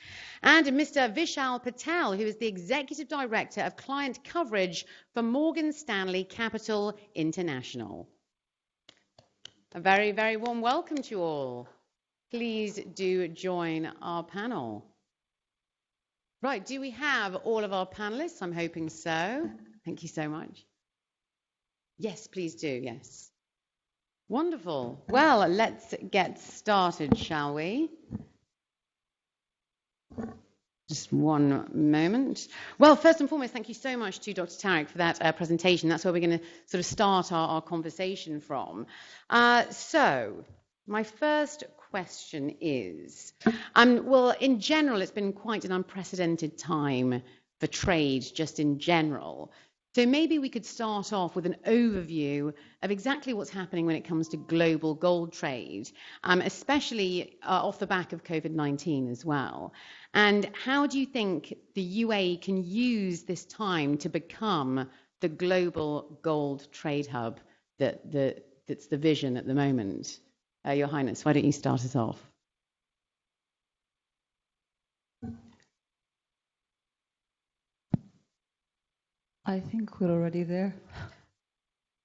And Mr. Vishal Patel, who is the Executive Director of Client Coverage for Morgan Stanley Capital International. A very, very warm welcome to you all. Please do join our panel. Right, do we have all of our panelists? I'm hoping so. Thank you so much. Yes, please do, yes. Wonderful. Well, let's get started, shall we? Just one moment. Well, first and foremost, thank you so much to Dr. Tariq for that presentation. That's where we're going to sort of start our conversation from. So, my first question is, well, in general, it's been quite an unprecedented time for trade, just in general. So maybe we could start off with an overview of exactly what's happening when it comes to global gold trade, especially off the back of COVID-19 as well. And how do you think the UAE can use this time to become the global gold trade hub that's the vision at the moment? Your Highness, why don't you start us off? I think we're already there.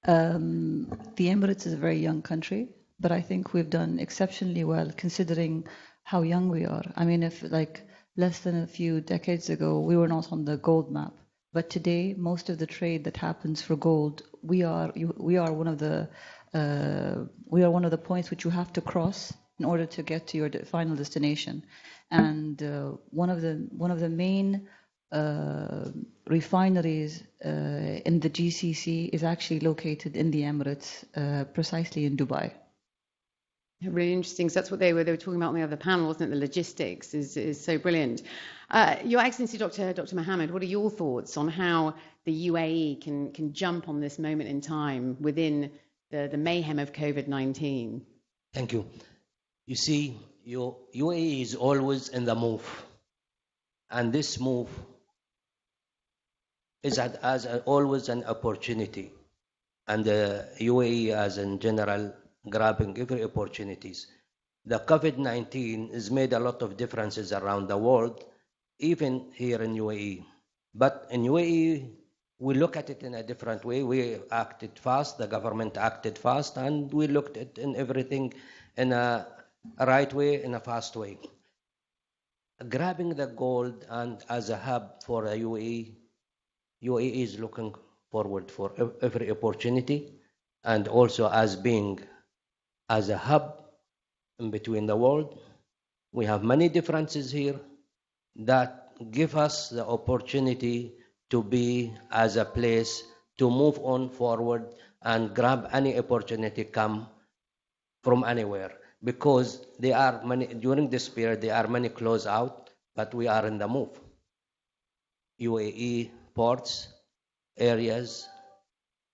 The Emirates is a very young country, but I think we've done exceptionally well considering how young we are. I mean, if like less than a few decades ago, we were not on the gold map. But today, most of the trade that happens for gold, we are one of the points which you have to cross in order to get to your final destination. And one of the main refineries in the GCC is actually located in the Emirates, precisely in Dubai. Really interesting. So that's what they were talking about on the other panel, wasn't it? The logistics is so brilliant. Your Excellency, Dr. Mohammed, what are your thoughts on how the UAE can jump on this moment in time within the mayhem of COVID-19? Thank you. You see, UAE is always in the move, and this move is always an opportunity, and the UAE as in general grabbing every opportunities. The COVID-19 has made a lot of differences around the world, even here in UAE. But in UAE, we look at it in a different way. We acted fast, the government acted fast, and we looked at everything in a right way, in a fast way. Grabbing the gold and as a hub for a UAE is looking forward for every opportunity, and also as being as a hub in between the world. We have many differences here that give us the opportunity to be as a place to move on forward and grab any opportunity come from anywhere, because there are many during this period, there are many close out, but we are in the move. UAE ports, areas,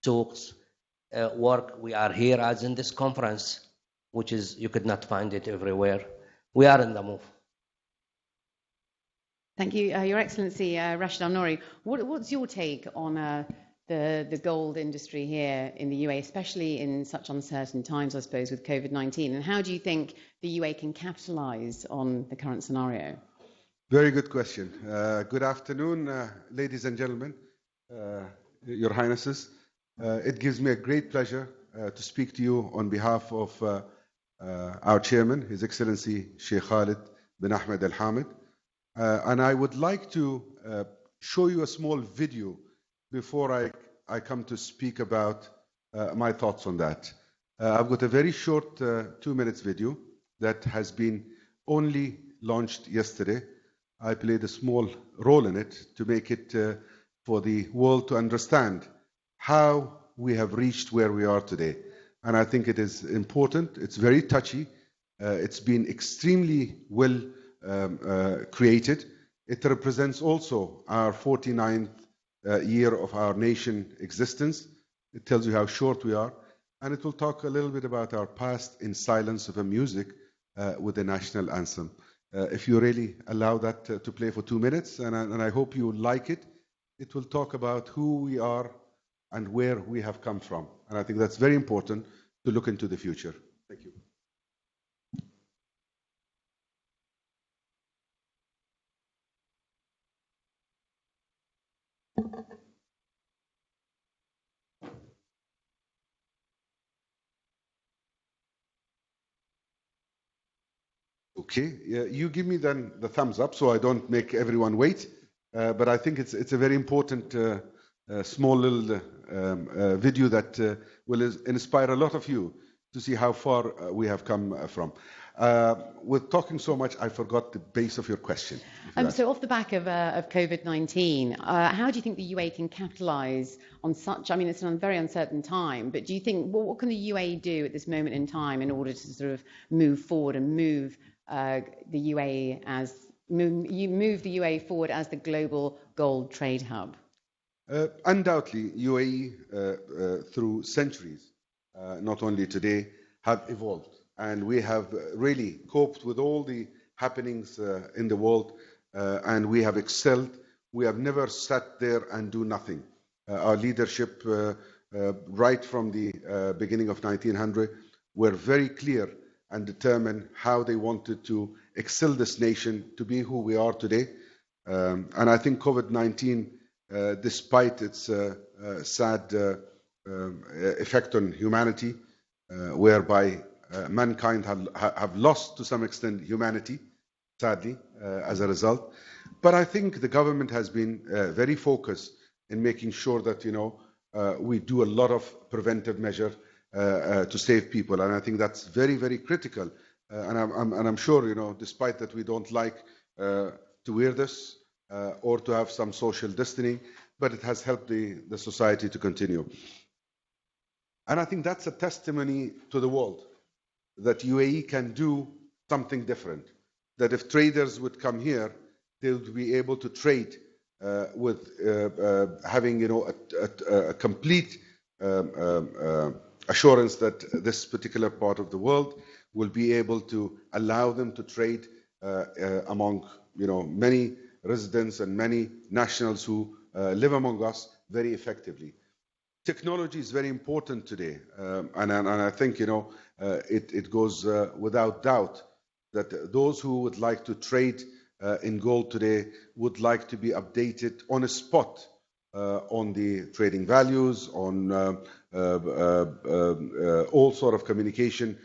souks, work. We are here as in this conference, which is you could not find it everywhere. We are in the move. Thank you, Your Excellency, Rashid Al Nouri. What's your take on the gold industry here in the UAE, especially in such uncertain times, I suppose, with COVID-19? And how do you think the UAE can capitalize on the current scenario? Very good question. Good afternoon, ladies and gentlemen, Your Highnesses. It gives me a great pleasure to speak to you on behalf of our chairman, His Excellency Sheikh Khalid bin Ahmed Al Hamid. And I would like to show you a small video before I come to speak about my thoughts on that. I've got a very short 2 minutes video that has been only launched yesterday. I played a small role in it to make it for the world to understand how we have reached where we are today. And I think it is important. It's very touchy. It's been extremely well created. It represents also our 49th year of our nation existence. It tells you how short we are. And it will talk a little bit about our past in silence of a music with the national anthem. If you really allow that to play for 2 minutes, and I hope you like it, it will talk about who we are and where we have come from. And I think that's very important to look into the future. Thank you. Okay, you give me then the thumbs up so I don't make everyone wait. But I think it's a very important small little video that will inspire a lot of you to see how far we have come from. With talking so much, I forgot the base of your question. So off the back of COVID-19, how do you think the UAE can capitalise on such, I mean, it's a very uncertain time, but do you think, what can the UAE do at this moment in time in order to sort of move forward and move the UAE as, move the UAE forward as the global gold trade hub? Undoubtedly, UAE, through centuries, not only today, have evolved. And we have really coped with all the happenings in the world, and we have excelled. We have never sat there and do nothing. Our leadership, right from the beginning of 1900, were very clear and determined how they wanted to excel this nation to be who we are today. And I think COVID-19, despite its sad effect on humanity, whereby mankind have lost to some extent humanity, sadly, as a result. But I think the government has been very focused in making sure that, we do a lot of preventive measure to save people. And I think that's very, very critical. And I'm sure, despite that we don't like to wear this or to have some social distancing, but it has helped the society to continue. And I think that's a testimony to the world that UAE can do something different. That if traders would come here, they would be able to trade with having, a complete assurance that this particular part of the world will be able to allow them to trade among, many residents and many nationals who live among us very effectively. Technology is very important today, and I think it goes without doubt that those who would like to trade in gold today would like to be updated on a spot on the trading values, on all sort of communication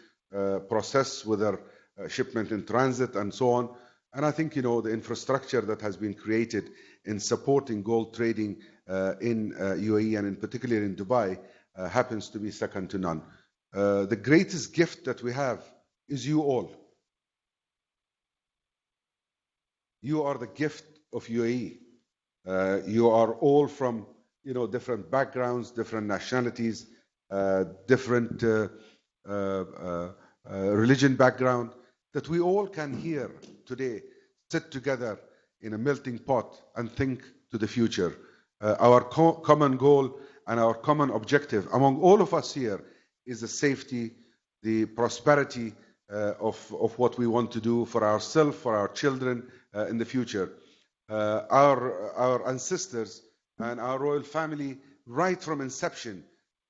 process, whether shipment in transit and so on. And I think the infrastructure that has been created in supporting gold trading in UAE and in particular in Dubai happens to be second to none. The greatest gift that we have is you all. You are the gift of UAE. You are all from different backgrounds, different nationalities, different religion background, that we all can here today sit together in a melting pot and think to the future. Our common goal and our common objective among all of us here is the safety, the prosperity of what we want to do for ourselves, for our children in the future. Our ancestors and our royal family, right from inception,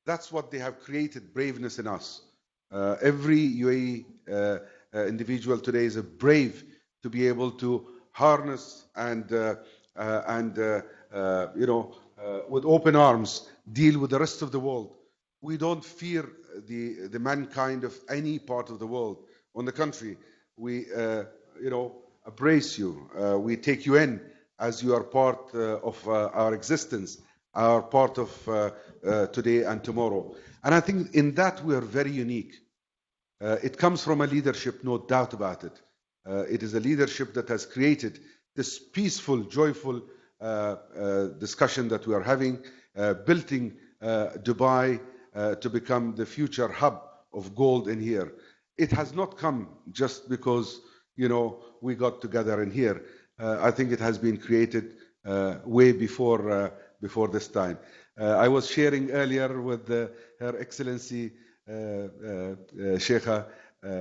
that's what they have created, braveness in us. Every UAE individual today is brave to be able to harness and with open arms deal with the rest of the world. We don't fear the mankind of any part of the world. On the contrary, we embrace you. We take you in as you are part of our existence, our part of today and tomorrow. And I think in that we are very unique. It comes from a leadership, no doubt about it. It is a leadership that has created this peaceful, joyful discussion that we are having, building Dubai to become the future hub of gold in here. It has not come just because, we got together in here. I think it has been created way before this time. I was sharing earlier with Her Excellency Sheikha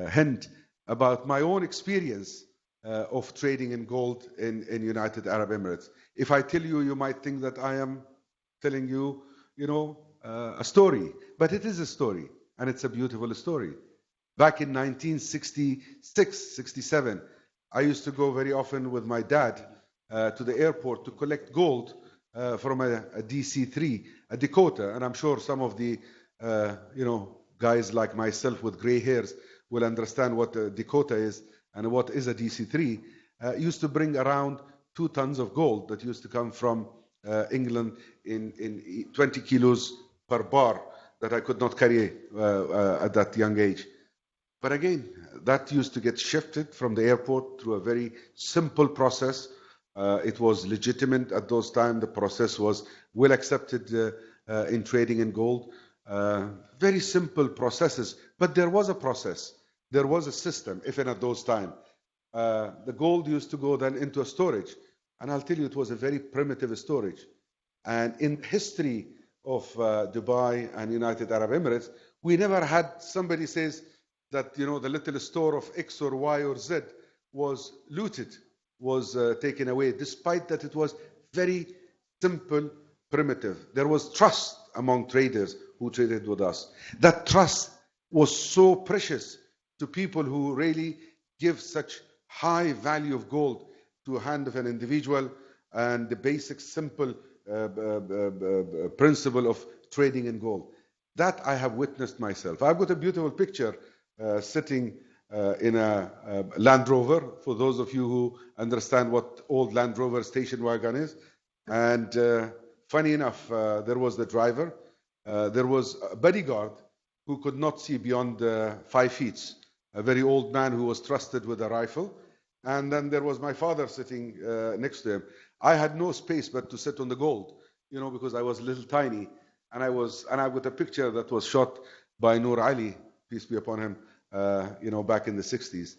Hind about my own experience of trading in gold in United Arab Emirates. If I tell you, you might think that I am telling you, a story, but it is a story, and it's a beautiful story. Back in 1966, 67, I used to go very often with my dad to the airport to collect gold from a DC-3, a Dakota, and I'm sure some of the, guys like myself with gray hairs will understand what a Dakota is and what is a DC-3, used to bring around 2 tons of gold that used to come from England in 20 kilos per bar that I could not carry at that young age. But again, that used to get shifted from the airport through a very simple process. It was legitimate at those times. The process was well accepted in trading in gold. Very simple processes, but there was a process. There was a system, even at those times. The gold used to go then into a storage. And I'll tell you, it was a very primitive storage. And in history of Dubai and United Arab Emirates, we never had somebody says that, the little store of X or Y or Z was looted, was taken away, despite that it was very simple, primitive. There was trust among traders who traded with us. That trust was so precious to people who really give such high value of gold to a hand of an individual, and the basic simple principle of trading in gold. That I have witnessed myself. I've got a beautiful picture sitting in a Land Rover, for those of you who understand what old Land Rover station wagon is. And funny enough, there was the driver, there was a bodyguard who could not see beyond 5 feet, a very old man who was trusted with a rifle. And then there was my father sitting next to him. I had no space but to sit on the gold, because I was a little tiny. And I've got a picture that was shot by Noor Ali, peace be upon him, back in the 60s.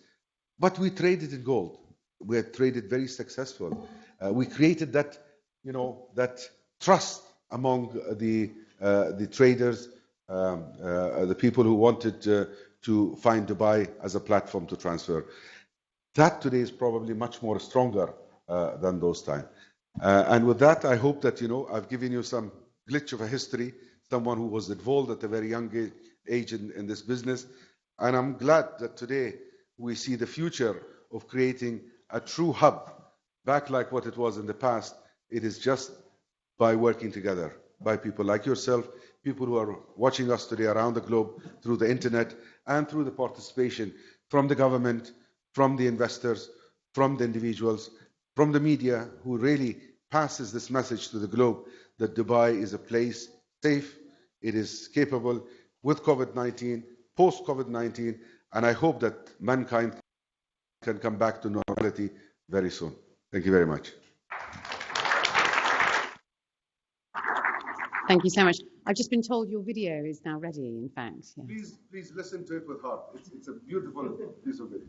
But we traded in gold. We had traded very successful. We created that, that trust among the traders, the people who wanted to find Dubai as a platform to transfer. That today is probably much more stronger than those times. And with that, I hope that, I've given you some glitch of a history, someone who was involved at a very young age in this business. And I'm glad that today we see the future of creating a true hub, back like what it was in the past. It is just by working together, by people like yourself, people who are watching us today around the globe through the internet and through the participation from the government, from the investors, from the individuals, from the media, who really passes this message to the globe that Dubai is a place safe, it is capable with COVID-19, post-COVID-19, and I hope that mankind can come back to normality very soon. Thank you very much. Thank you so much. I've just been told your video is now ready, in fact. Yeah. Please listen to it with heart. It's a beautiful piece of video.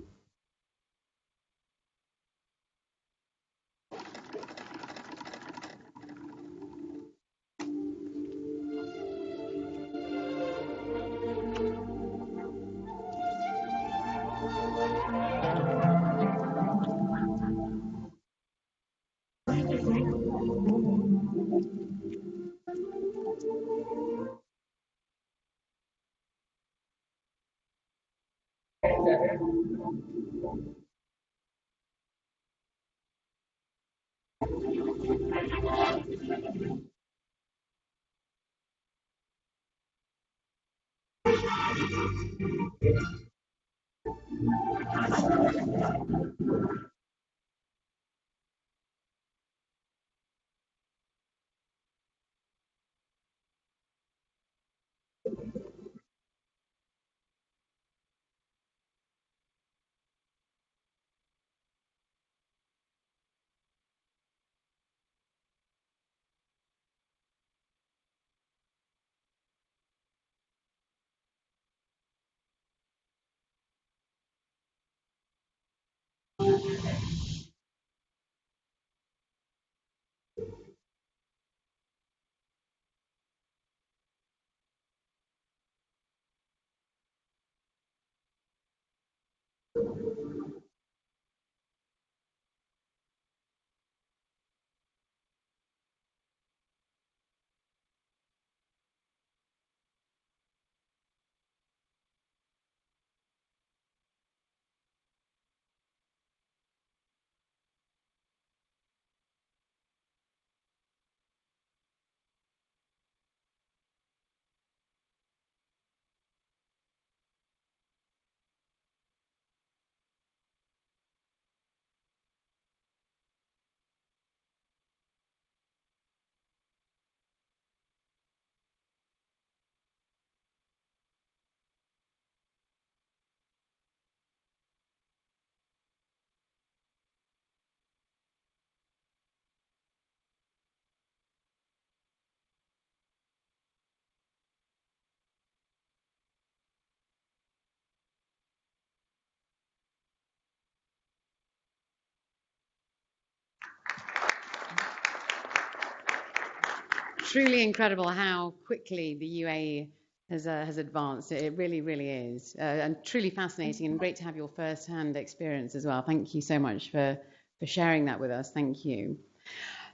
Truly incredible how quickly the UAE has advanced. It really, really is. And truly fascinating and great to have your first-hand experience as well. Thank you so much for sharing that with us. Thank you.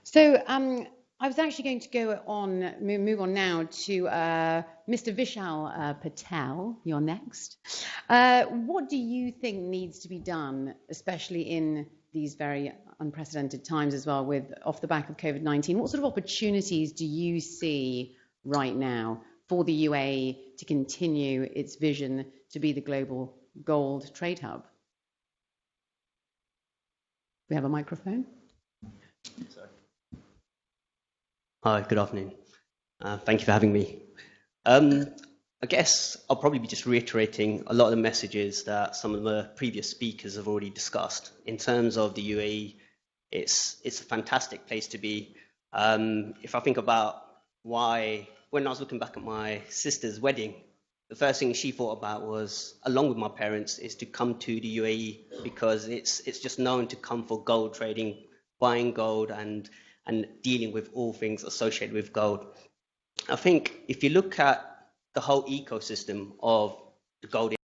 So I was actually going to go on, move on now to Mr. Vishal Patel. You're next. What do you think needs to be done, especially in these very unprecedented times as well, with off the back of COVID-19? What sort of opportunities do you see right now for the UAE to continue its vision to be the global gold trade hub? We have a microphone. Hi, good afternoon. Thank you for having me. I guess I'll probably be just reiterating a lot of the messages that some of the previous speakers have already discussed. In terms of the UAE, it's a fantastic place to be. If I think about why, when I was looking back at my sister's wedding, the first thing she thought about was, along with my parents, is to come to the UAE because it's just known to come for gold trading, buying gold and dealing with all things associated with gold. I think if you look at the whole ecosystem of the gold